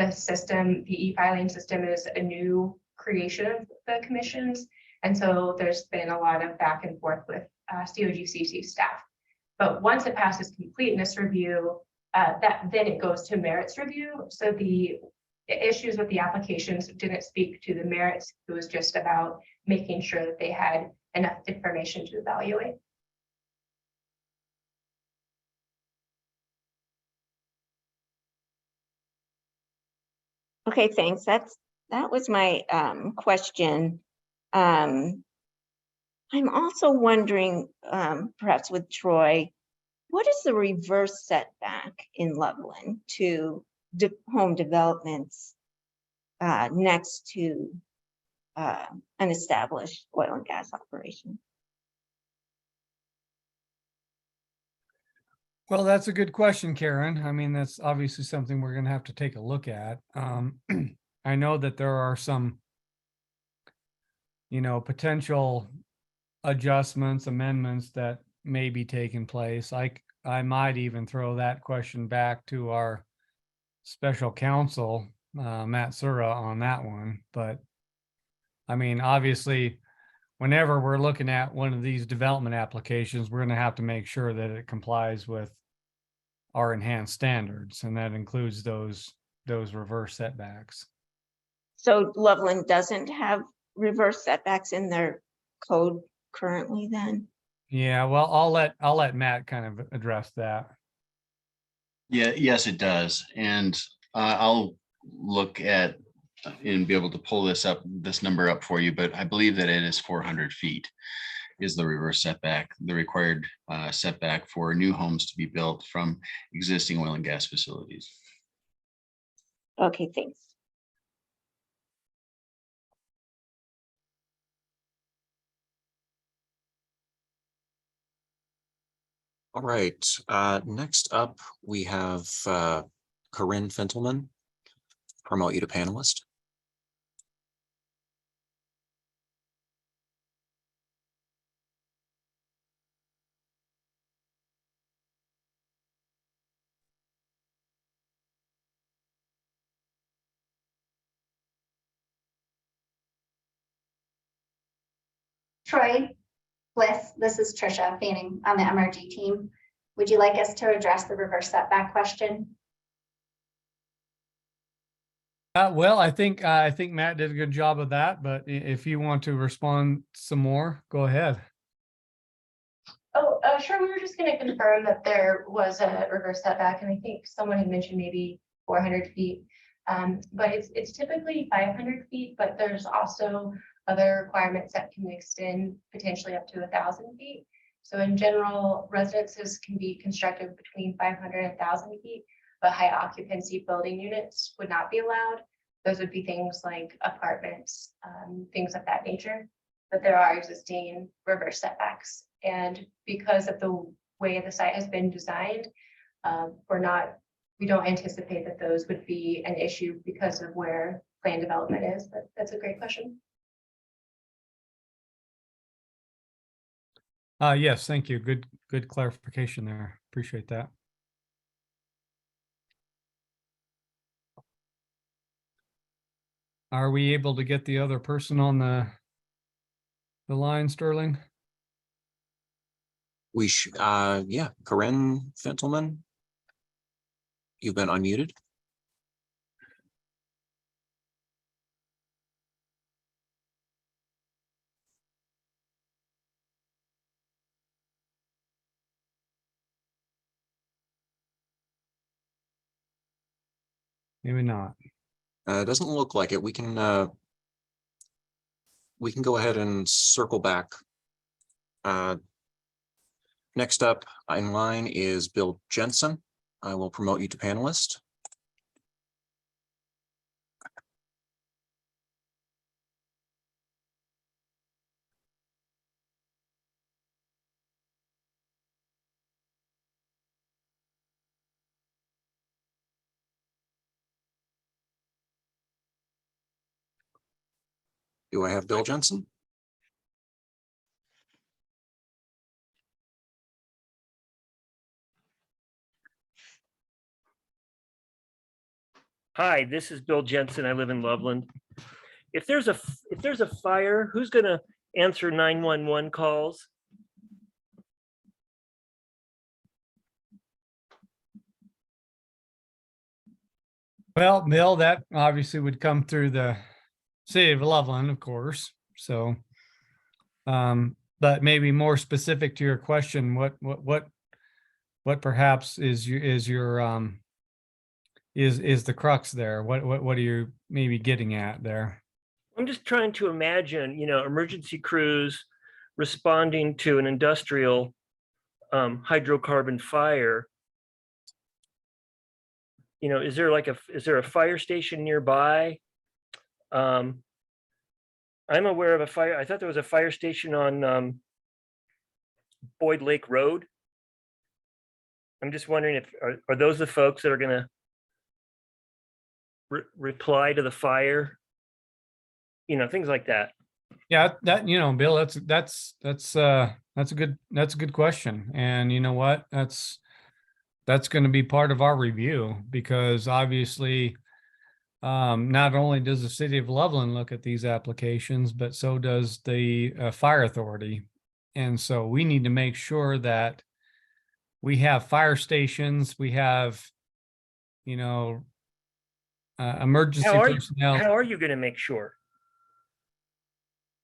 the system, the e-filing system is a new creation of the commissions. And so there's been a lot of back and forth with COGCC staff. But once it passes completeness review, then it goes to merits review. So the issues with the applications didn't speak to the merits. It was just about making sure that they had enough information to evaluate. Okay, thanks. That was my question. I'm also wondering, perhaps with Troy, what is the reverse setback in Loveland to home developments next to an established oil and gas operation? Well, that's a good question, Karen. I mean, that's obviously something we're going to have to take a look at. I know that there are some, potential adjustments, amendments that may be taking place. I might even throw that question back to our special counsel, Matt Sura, on that one. But I mean, obviously, whenever we're looking at one of these development applications, we're going to have to make sure that it complies with our enhanced standards, and that includes those reverse setbacks. So Loveland doesn't have reverse setbacks in their code currently then? Yeah, well, I'll let Matt kind of address that. Yeah, yes, it does. And I'll look at and be able to pull this number up for you, but I believe that it is 400 feet is the reverse setback, the required setback for new homes to be built from existing oil and gas facilities. Okay, thanks. All right, next up, we have Corinne Fentelman. Promote you to panelist. Troy Bliss, this is Trisha Fanning on the MRG team. Would you like us to address the reverse setback question? Well, I think Matt did a good job of that, but if you want to respond some more, go ahead. Oh, sure. We were just going to confirm that there was a reverse setback, and I think someone had mentioned maybe 400 feet. But it's typically 500 feet, but there's also other requirements that can extend potentially up to 1,000 feet. So in general, residences can be constructed between 500 and 1,000 feet, but high occupancy building units would not be allowed. Those would be things like apartments, things of that nature. But there are existing reverse setbacks. And because of the way the site has been designed, we don't anticipate that those would be an issue because of where planned development is. But that's a great question. Yes, thank you. Good clarification there. Appreciate that. Are we able to get the other person on the line, Sterling? We should, yeah, Corinne Fentelman. You've been unmuted. Maybe not. It doesn't look like it. We can go ahead and circle back. Next up in line is Bill Jensen. I will promote you to panelist. Do I have Bill Jensen? Hi, this is Bill Jensen. I live in Loveland. If there's a fire, who's gonna answer 911 calls? Well, Bill, that obviously would come through the city of Loveland, of course. So, but maybe more specific to your question, what perhaps is the crux there? What are you maybe getting at there? I'm just trying to imagine, emergency crews responding to an industrial hydrocarbon fire. Is there a fire station nearby? I'm aware of a fire. I thought there was a fire station on Boyd Lake Road. I'm just wondering are those the folks that are going to reply to the fire? Things like that. Yeah, Bill, that's a good question. And you know what? That's going to be part of our review, because obviously not only does the city of Loveland look at these applications, but so does the fire authority. And so we need to make sure that we have fire stations, we have, emergency personnel. How are you going to make sure?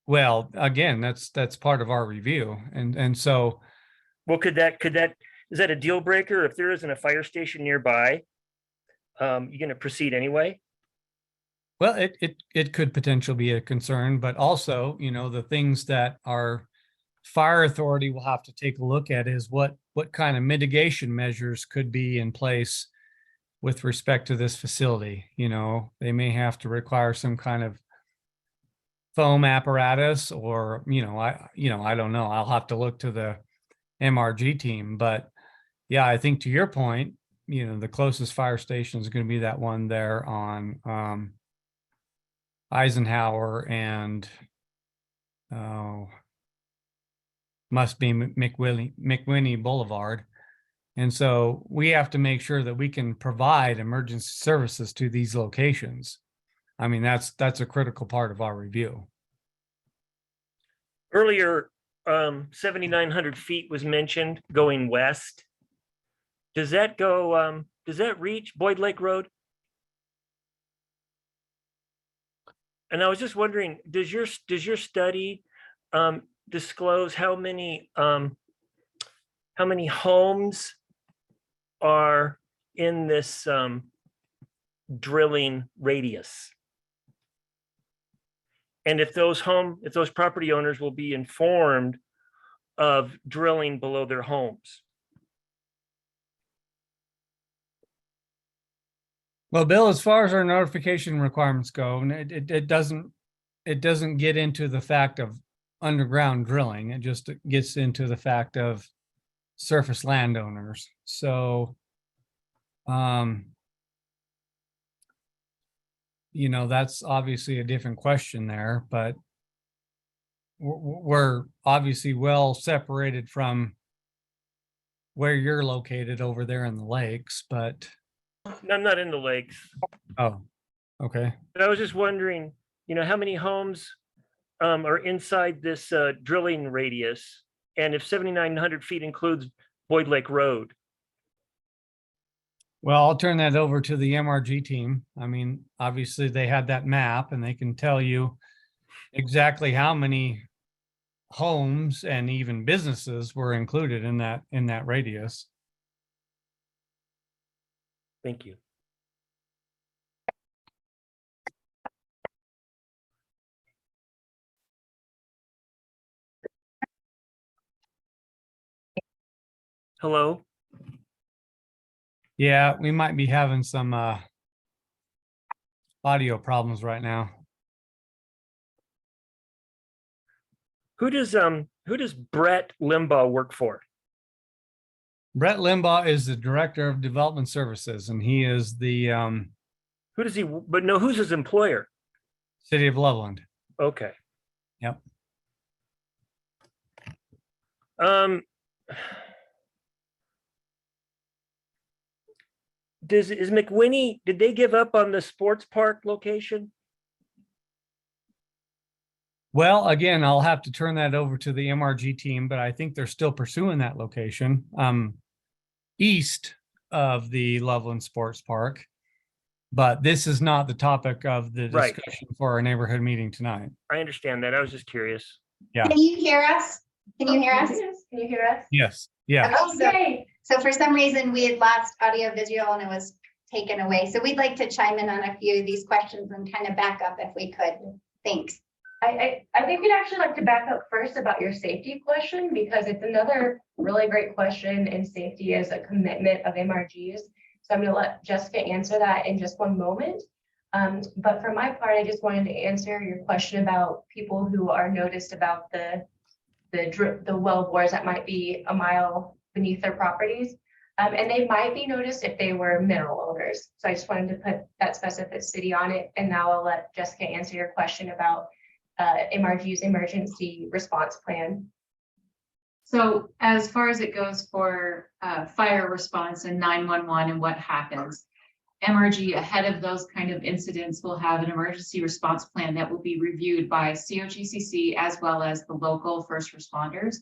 Well, again, that's part of our review. And so. Well, is that a deal breaker? If there isn't a fire station nearby, you're going to proceed anyway? Well, it could potentially be a concern, but also, the things that our fire authority will have to take a look at is what kind of mitigation measures could be in place with respect to this facility. They may have to require some kind of foam apparatus, or, I don't know. I'll have to look to the MRG team, but yeah, I think to your point, the closest fire station is going to be that one there on Eisenhower and must be McWhinney Boulevard. And so we have to make sure that we can provide emergency services to these locations. I mean, that's a critical part of our review. Earlier, 7,900 feet was mentioned going west. Does that reach Boyd Lake Road? And I was just wondering, does your study disclose how many homes are in this drilling radius? And if those property owners will be informed of drilling below their homes? Well, Bill, as far as our notification requirements go, it doesn't get into the fact of underground drilling. It just gets into the fact of surface landowners. So, that's obviously a different question there, but we're obviously well separated from where you're located over there in the lakes, but. I'm not in the lakes. Oh, okay. But I was just wondering, how many homes are inside this drilling radius? And if 7,900 feet includes Boyd Lake Road? Well, I'll turn that over to the MRG team. I mean, obviously they had that map and they can tell you exactly how many homes and even businesses were included in that radius. Thank you. Hello? Yeah, we might be having some audio problems right now. Who does Brett Limbaugh work for? Brett Limbaugh is the Director of Development Services, and he is the who's his employer? City of Loveland. Okay. Yep. is McWinney, did they give up on the sports park location? Well, again, I'll have to turn that over to the MRG team, but I think they're still pursuing that location, east of the Loveland Sports Park. But this is not the topic of the Right. discussion for our neighborhood meeting tonight. I understand that. I was just curious. Yeah. Can you hear us? Can you hear us? Can you hear us? Yes. Yeah. Okay, so for some reason we had lost audio visual and it was taken away. So we'd like to chime in on a few of these questions and kind of back up if we could. Thanks. I think we'd actually like to back up first about your safety question, because it's another really great question, and safety is a commitment of MRGs. So I'm going to let Jessica answer that in just one moment. But for my part, I just wanted to answer your question about people who are noticed about the well bores that might be a mile beneath their properties. And they might be noticed if they were mineral owners. So I just wanted to put that specificity on it. And now I'll let Jessica answer your question about MRG's emergency response plan. So as far as it goes for fire response and 911 and what happens, MRG ahead of those kind of incidents will have an emergency response plan that will be reviewed by COGCC as well as the local first responders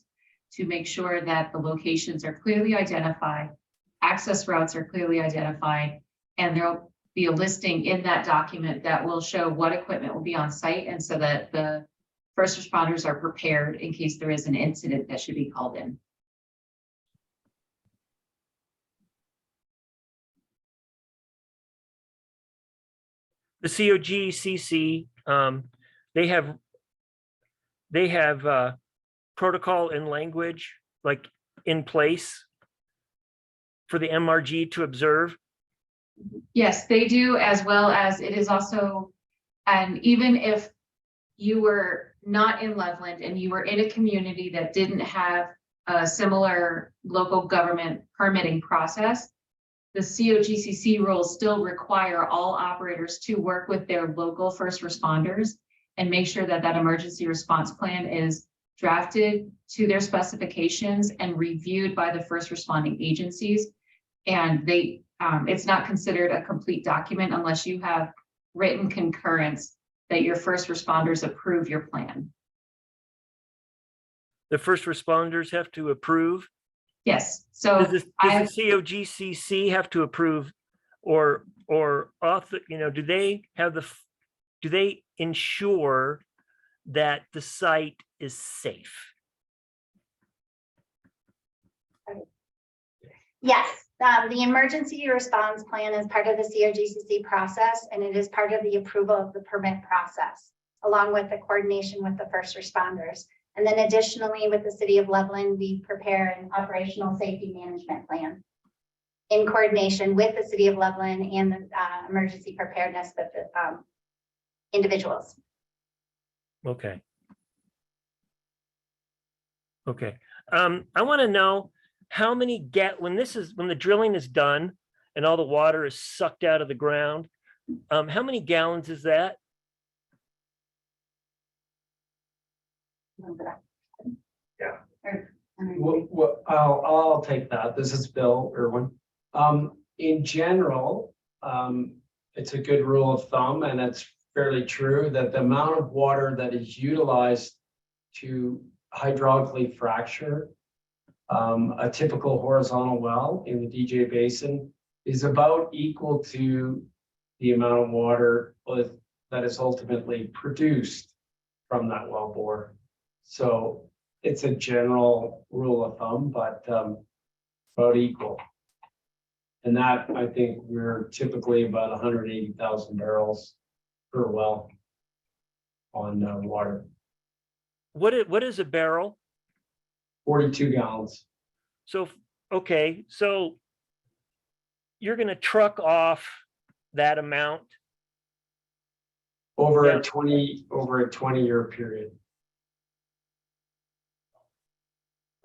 to make sure that the locations are clearly identified, access routes are clearly identified, and there'll be a listing in that document that will show what equipment will be on site, and so that the first responders are prepared in case there is an incident that should be called in. The COGCC, they have protocol and language like in place for the MRG to observe. Yes, they do, as well as it is also, and even if you were not in Loveland and you were in a community that didn't have a similar local government permitting process, the COGCC rules still require all operators to work with their local first responders and make sure that that emergency response plan is drafted to their specifications and reviewed by the first responding agencies. And it's not considered a complete document unless you have written concurrence that your first responders approve your plan. The first responders have to approve? Yes. So does the COGCC have to approve or author, do they ensure that the site is safe? Yes, the emergency response plan is part of the COGCC process, and it is part of the approval of the permit process, along with the coordination with the first responders. And then additionally, with the city of Loveland, we prepare an operational safety management plan in coordination with the city of Loveland and the emergency preparedness with the individuals. Okay. Okay. I want to know how many when the drilling is done and all the water is sucked out of the ground, how many gallons is that? Yeah. Well, I'll take that. This is Bill Irwin. In general, it's a good rule of thumb, and it's fairly true that the amount of water that is utilized to hydraulically fracture a typical horizontal well in the DJ Basin is about equal to the amount of water that is ultimately produced from that well bore. So it's a general rule of thumb, but about equal. And that, I think we're typically about 180,000 barrels per well on water. What is a barrel? 42 gallons. So, okay, so you're going to truck off that amount over a 20-year period.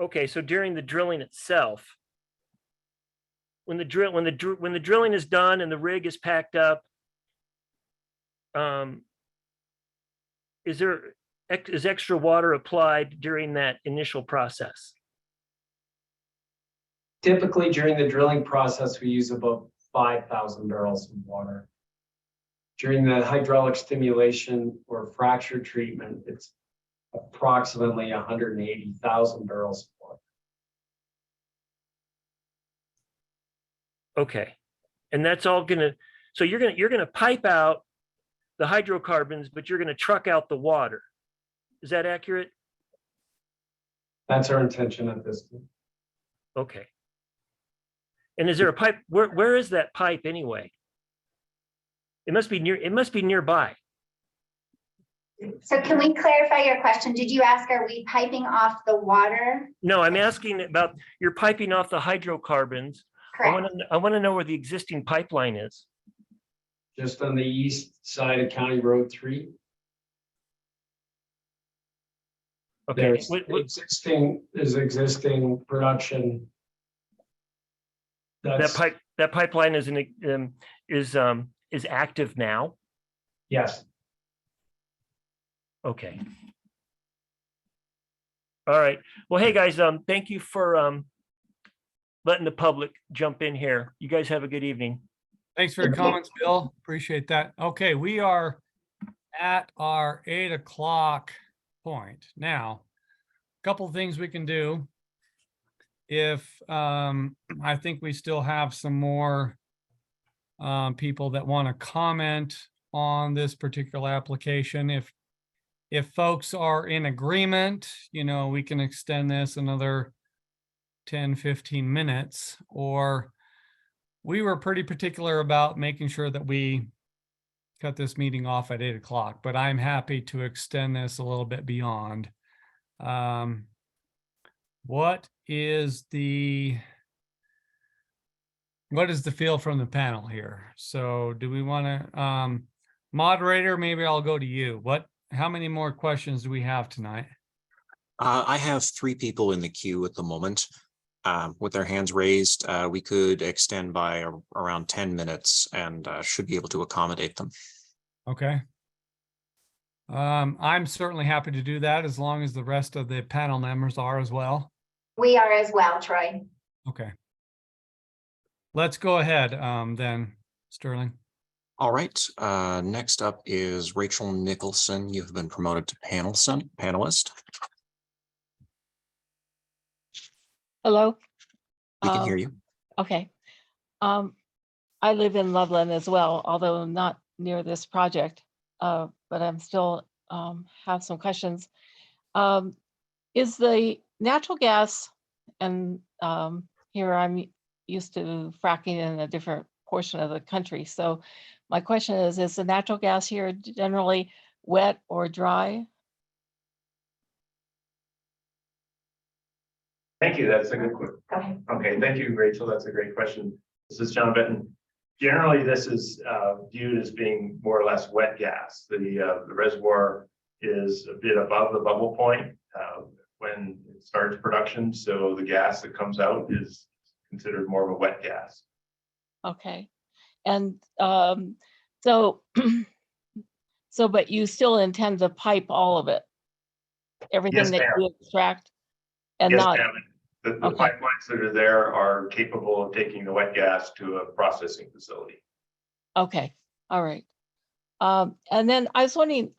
Okay, so during the drilling itself, when the drilling is done and the rig is packed up, is extra water applied during that initial process? Typically during the drilling process, we use about 5,000 barrels of water. During the hydraulic stimulation or fracture treatment, it's approximately 180,000 barrels of water. Okay. And that's all gonna, so you're gonna pipe out the hydrocarbons, but you're gonna truck out the water. Is that accurate? That's our intention at this point. Okay. And is there a pipe? Where is that pipe anyway? It must be nearby. So can we clarify your question? Did you ask, are we piping off the water? No, I'm asking about, you're piping off the hydrocarbons. Correct. I want to know where the existing pipeline is. Just on the east side of County Road 3. Okay. There's existing production. That pipeline is active now? Yes. Okay. All right. Well, hey guys, thank you for letting the public jump in here. You guys have a good evening. Thanks for your comments, Bill. Appreciate that. Okay, we are at our 8 o'clock point. Now, a couple of things we can do. If I think we still have some more people that want to comment on this particular application. If folks are in agreement, you know, we can extend this another 10, 15 minutes, or we were pretty particular about making sure that we cut this meeting off at 8 o'clock, but I'm happy to extend this a little bit beyond. What is the feel from the panel here? So do we want to, moderator, maybe I'll go to you. How many more questions do we have tonight? I have 3 people in the queue at the moment with their hands raised. We could extend by around 10 minutes and should be able to accommodate them. Okay. I'm certainly happy to do that as long as the rest of the panel members are as well. We are as well, Troy. Okay. Let's go ahead then, Sterling. All right. Next up is Rachel Nicholson. You have been promoted to panelist. Hello. We can hear you. Okay. I live in Loveland as well, although not near this project, but I'm still have some questions. Is the natural gas, and here I'm used to fracking in a different portion of the country. So my question is the natural gas here generally wet or dry? Thank you. That's a good question. Okay, thank you, Rachel. That's a great question. This is John Benton. Generally, this is viewed as being more or less wet gas. The reservoir is a bit above the bubble point when it starts production. So the gas that comes out is considered more of a wet gas. Okay. And so but you still intend to pipe all of it? Everything Yes, that ma'am. you extract? And Yes, not, ma'am. The okay. pipelines that are there are capable of taking the wet gas to a processing facility. Okay, all right. And then I was wondering,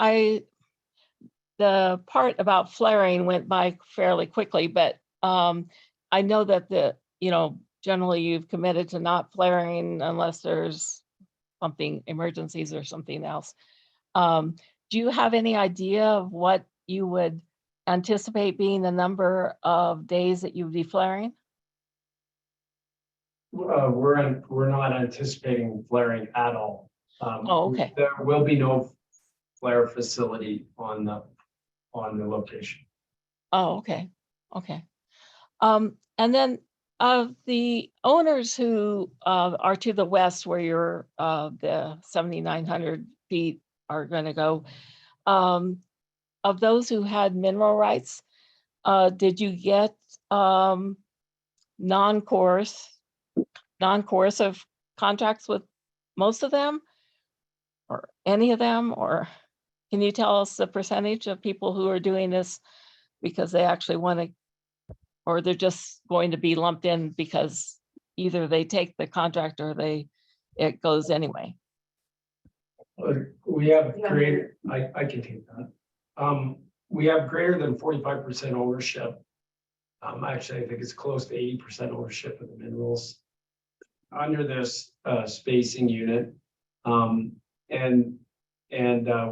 the part about flaring went by fairly quickly, but I know that generally you've committed to not flaring unless there's something, emergencies or something else. Do you have any idea of what you would anticipate being the number of days that you would be flaring? We're not anticipating flaring at all. Oh, okay. There will be no flare facility on the location. Oh, okay, okay. And then the owners who are to the west where your the 7,900 feet are going to go, of those who had mineral rights, did you get non-coercive contracts with most of them or any of them? Or can you tell us the percentage of people who are doing this because they actually want to, or they're just going to be lumped in because either they take the contract or they it goes anyway. We have greater, I can take that. We have greater than 45% ownership. Actually, I think it's close to 80% ownership of the minerals under this spacing unit. And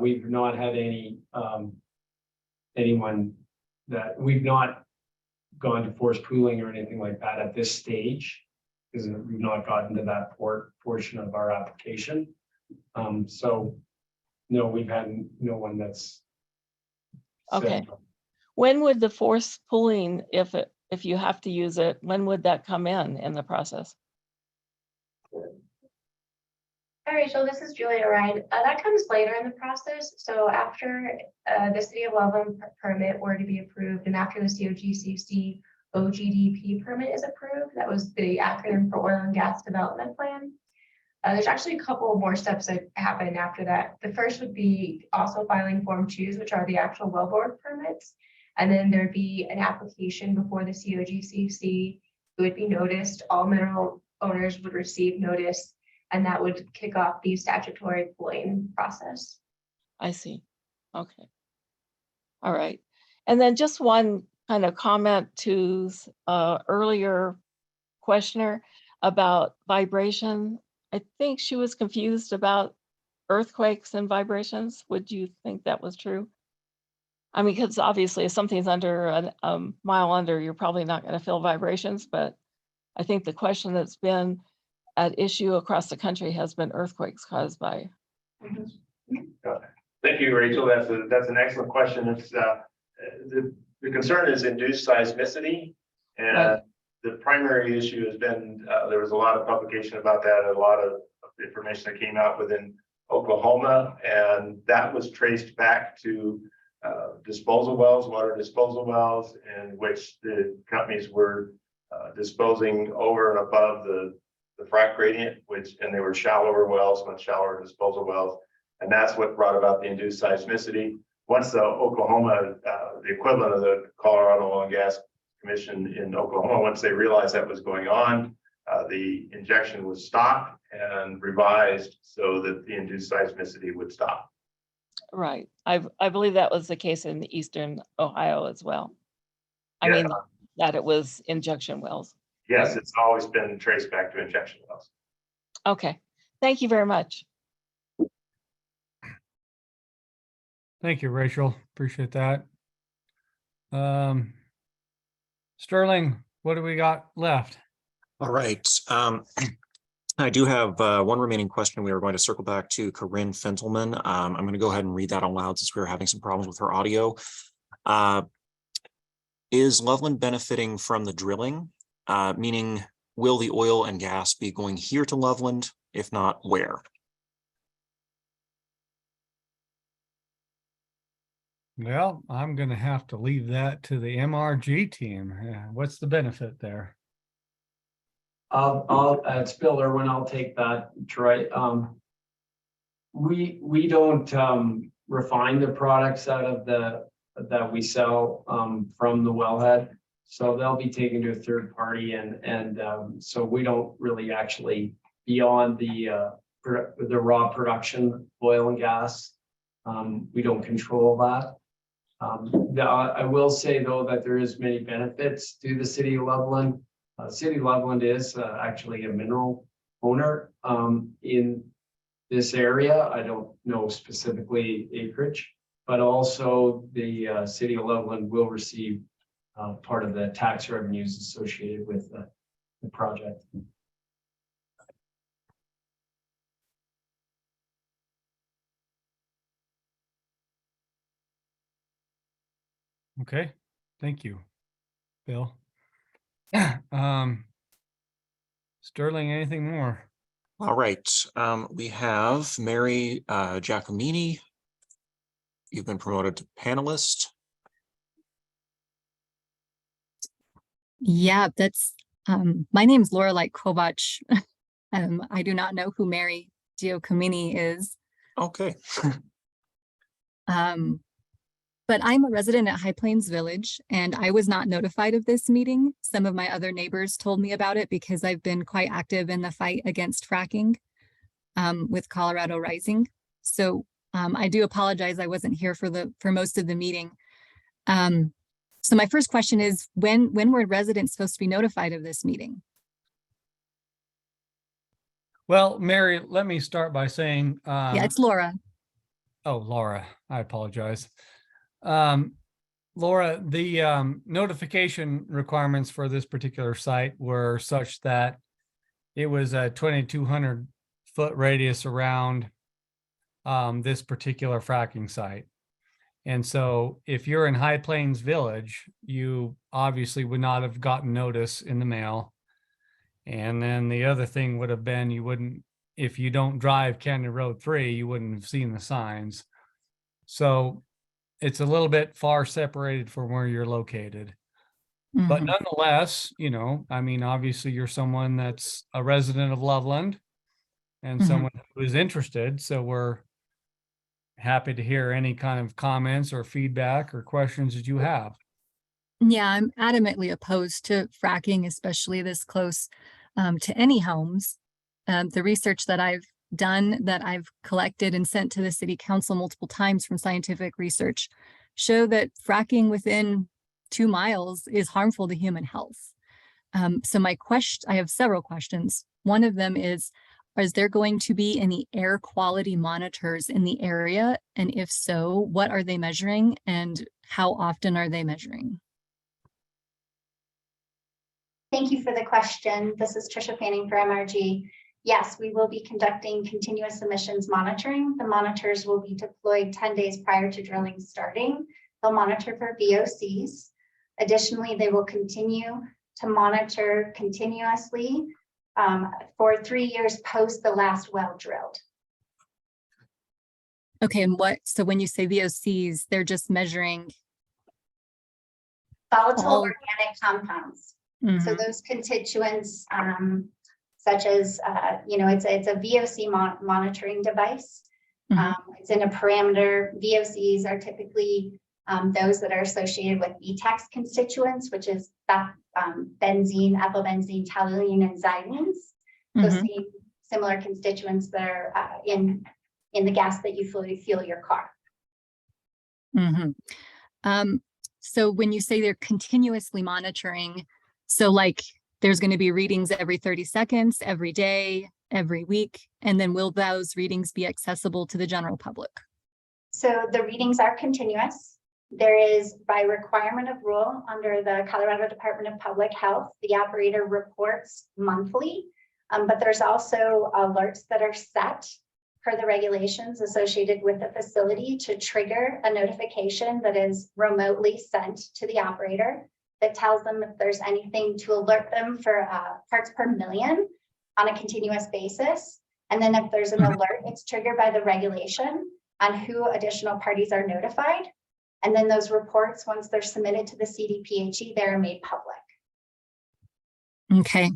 we've not had anyone that we've not gone to forced pooling or anything like that at this stage, because we've not gotten to that portion of our application. So no, we've had no one that's Okay. When would the forced pooling, if you have to use it, when would that come in the process? Hi, Rachel, this is Julia Ryan. That comes later in the process. So after the City of Loveland permit were to be approved, and after the COGCC OGDP permit is approved, that was the acronym for Oil and Gas Development Plan. There's actually a couple more steps that happen after that. The first would be also filing Form 2s, which are the actual wellbore permits. And then there'd be an application before the COGCC. It would be noticed. All mineral owners would receive notice, and that would kick off the statutory pooling process. I see. Okay. All right. And then just one kind of comment to earlier questioner about vibration. I think she was confused about earthquakes and vibrations. Would you think that was true? I mean, because obviously if something's under a mile under, you're probably not going to feel vibrations, but I think the question that's been at issue across the country has been earthquakes caused by. Thank you, Rachel. That's an excellent question. It's the concern is induced seismicity, and Right. the primary issue has been there was a lot of publication about that, a lot of information that came out within Oklahoma, and that was traced back to disposal wells, water disposal wells, in which the companies were disposing over and above the frac gradient, and they were shallower wells, much shallower disposal wells. And that's what brought about the induced seismicity. Once the Oklahoma, the equivalent of the Colorado Oil and Gas Commission in Oklahoma, once they realized that was going on, the injection was stopped and revised so that the induced seismicity would stop. Right. I believe that was the case in Eastern Ohio as well. I Yeah. mean, that it was injection wells. Yes, it's always been traced back to injection wells. Okay. Thank you very much. Thank you, Rachel. Appreciate that. Sterling, what do we got left? All right. I do have one remaining question. We are going to circle back to Corinne Fentelman. I'm going to go ahead and read that out loud since we were having some problems with her audio. Is Loveland benefiting from the drilling? Meaning, will the oil and gas be going here to Loveland? If not, where? Well, I'm going to have to leave that to the MRG team. What's the benefit there? It's Bill Irwin, I'll take that, Troy. We don't refine the products out of that we sell from the wellhead. So they'll be taken to a third party, and so we don't really actually, beyond the raw production oil and gas, we don't control that. I will say though that there is many benefits to the City of Loveland. City of Loveland is actually a mineral owner in this area. I don't know specifically acreage, but also the City of Loveland will receive part of the tax revenues associated with the project. Okay, thank you, Bill. Sterling, anything more? All right. We have Mary Giacomini. You've been promoted to panelist. Yeah, that's my name's Lorelei Kovach. I do not know who Mary Giacomini is. Okay. But I'm a resident at High Plains Village, and I was not notified of this meeting. Some of my other neighbors told me about it because I've been quite active in the fight against fracking. with Colorado Rising. So I do apologize. I wasn't here for most of the meeting. So my first question is, when were residents supposed to be notified of this meeting? Well, Mary, let me start by saying. Yeah, it's Laura. Oh, Laura, I apologize. Laura, the notification requirements for this particular site were such that it was a 2,200-foot radius around this particular fracking site. And so if you're in High Plains Village, you obviously would not have gotten notice in the mail. And then the other thing would have been, you wouldn't, if you don't drive County Road 3, you wouldn't have seen the signs. So it's a little bit far separated from where you're located. But nonetheless, you know, I mean, obviously you're someone that's a resident of Loveland and someone who is interested. So we're happy to hear any kind of comments or feedback or questions that you have. Yeah, I'm adamantly opposed to fracking, especially this close to any homes. The research that I've done, that I've collected and sent to the city council multiple times from scientific research, show that fracking within 2 miles is harmful to human health. So I have several questions. One of them is there going to be any air quality monitors in the area? And if so, what are they measuring and how often are they measuring? Thank you for the question. This is Tricia Fanning for MRG. Yes, we will be conducting continuous emissions monitoring. The monitors will be deployed 10 days prior to drilling starting. They'll monitor for VOCs. Additionally, they will continue to monitor continuously for 3 years post the last well drilled. Okay, and so when you say VOCs, they're just measuring Volatile organic compounds. So those constituents, such as, it's a VOC monitoring device. It's in a parameter. VOCs are typically those that are associated with BTEX constituents, which is benzene, ethylbenzene, toluene, and xylenes. Those similar constituents that are in the gas that you fuel your car. So when you say they're continuously monitoring, so like there's going to be readings every 30 seconds, every day, every week, and then will those readings be accessible to the general public? So the readings are continuous. There is, by requirement of rule under the Colorado Department of Public Health, the operator reports monthly, but there's also alerts that are set per the regulations associated with the facility to trigger a notification that is remotely sent to the operator that tells them if there's anything to alert them for parts per million on a continuous basis. And then if there's an alert, it's triggered by the regulation on who additional parties are notified. And then those reports, once they're submitted to the CDPHE, they're made public. Okay.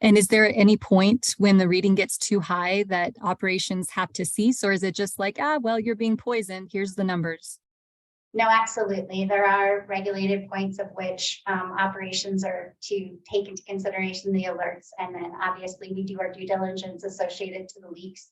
And is there any point when the reading gets too high that operations have to cease, or is it just like, well, you're being poisoned, here's the numbers? No, absolutely. There are regulated points of which operations are to take into consideration the alerts. And then obviously we do our due diligence associated to the leaks,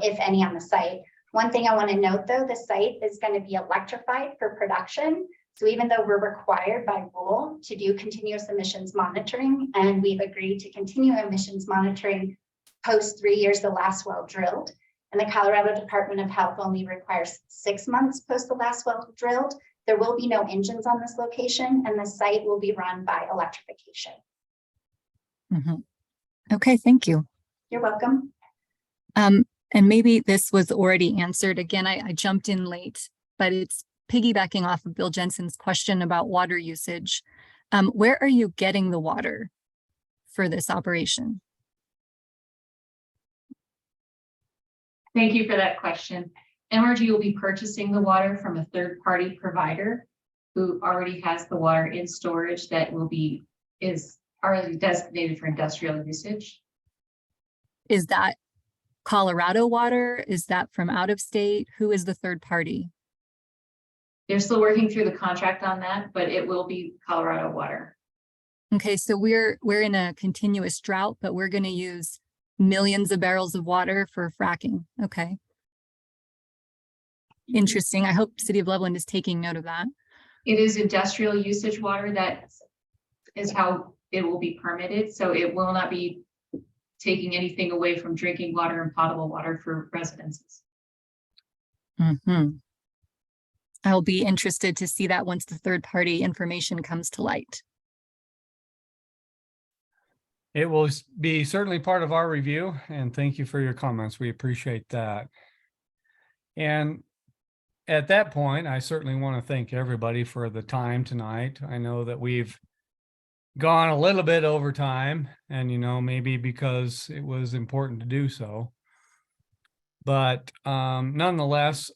if any, on the site. One thing I want to note, though, the site is going to be electrified for production. So even though we're required by rule to do continuous emissions monitoring, and we've agreed to continue emissions monitoring post 3 years the last well drilled, and the Colorado Department of Health only requires 6 months post the last well drilled, there will be no engines on this location, and the site will be run by electrification. Okay, thank you. You're welcome. And maybe this was already answered. Again, I jumped in late, but it's piggybacking off of Bill Jensen's question about water usage. Where are you getting the water for this operation? Thank you for that question. MRG will be purchasing the water from a third-party provider who already has the water in storage that is already designated for industrial usage. Is that Colorado water? Is that from out of state? Who is the third party? They're still working through the contract on that, but it will be Colorado water. Okay, so we're in a continuous drought, but we're going to use millions of barrels of water for fracking. Okay. Interesting. I hope City of Loveland is taking note of that. It is industrial usage water that is how it will be permitted. So it will not be taking anything away from drinking water and potable water for residences. I'll be interested to see that once the third-party information comes to light. It will be certainly part of our review, and thank you for your comments. We appreciate that. And at that point, I certainly want to thank everybody for the time tonight. I know that we've gone a little bit over time, and maybe because it was important to do so. But nonetheless,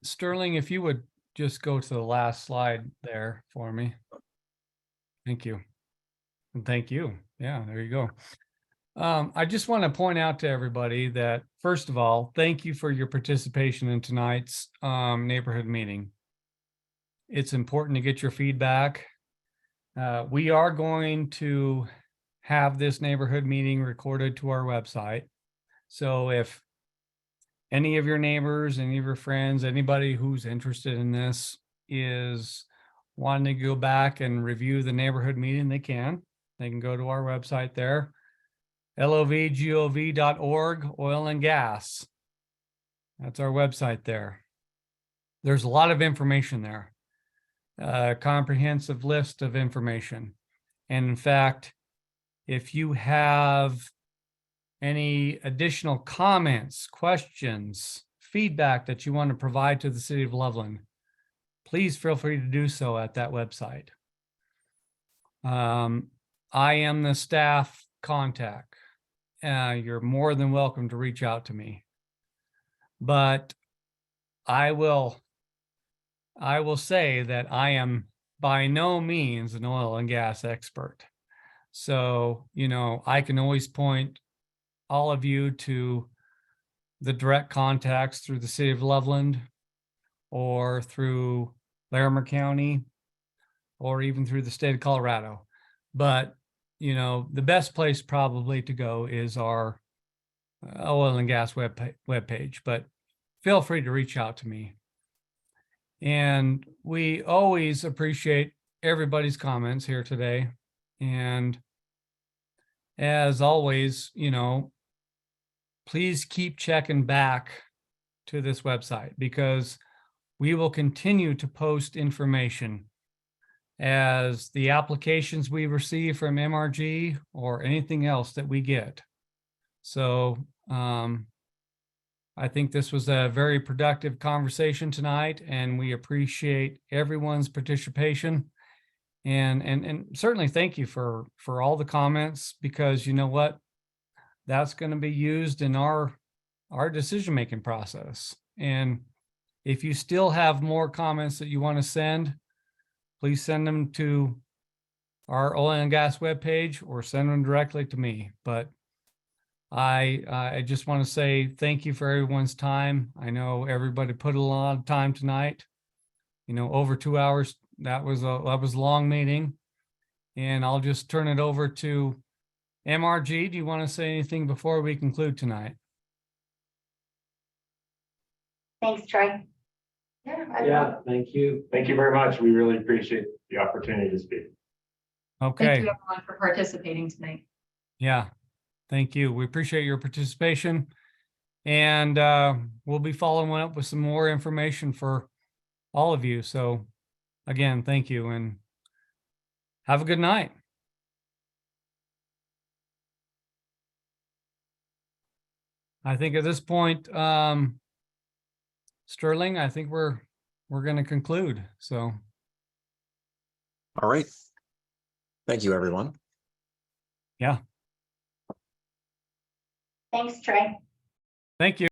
Sterling, if you would just go to the last slide there for me. Thank you. And thank you. Yeah, there you go. I just want to point out to everybody that, first of all, thank you for your participation in tonight's neighborhood meeting. It's important to get your feedback. We are going to have this neighborhood meeting recorded to our website. So if any of your neighbors, any of your friends, anybody who's interested in this is wanting to go back and review the neighborhood meeting, they can. They can go to our website there, lovgov.org, oil and gas. That's our website there. There's a lot of information there, a comprehensive list of information. And in fact, if you have any additional comments, questions, feedback that you want to provide to the City of Loveland, please feel free to do so at that website. I am the staff contact. You're more than welcome to reach out to me. But I will say that I am by no means an oil and gas expert. So, I can always point all of you to the direct contacts through the City of Loveland or through Larimer County or even through the state of Colorado. But, the best place probably to go is our oil and gas webpage, but feel free to reach out to me. And we always appreciate everybody's comments here today. And as always, please keep checking back to this website because we will continue to post information as the applications we receive from MRG or anything else that we get. So I think this was a very productive conversation tonight, and we appreciate everyone's participation. And certainly thank you for all the comments, because you know what? That's going to be used in our decision-making process. And if you still have more comments that you want to send, please send them to our oil and gas webpage or send them directly to me. But I just want to say thank you for everyone's time. I know everybody put a lot of time tonight, over 2 hours. That was a long meeting. And I'll just turn it over to MRG. Do you want to say anything before we conclude tonight? Thanks, Troy. Yeah, thank you. Thank you very much. We really appreciate the opportunity to speak. Okay. Thank you everyone for participating tonight. Yeah, thank you. We appreciate your participation. And we'll be following up with some more information for all of you. So again, thank you and have a good night. I think at this point, Sterling, I think we're going to conclude. So. All right. Thank you, everyone. Yeah. Thanks, Troy. Thank you.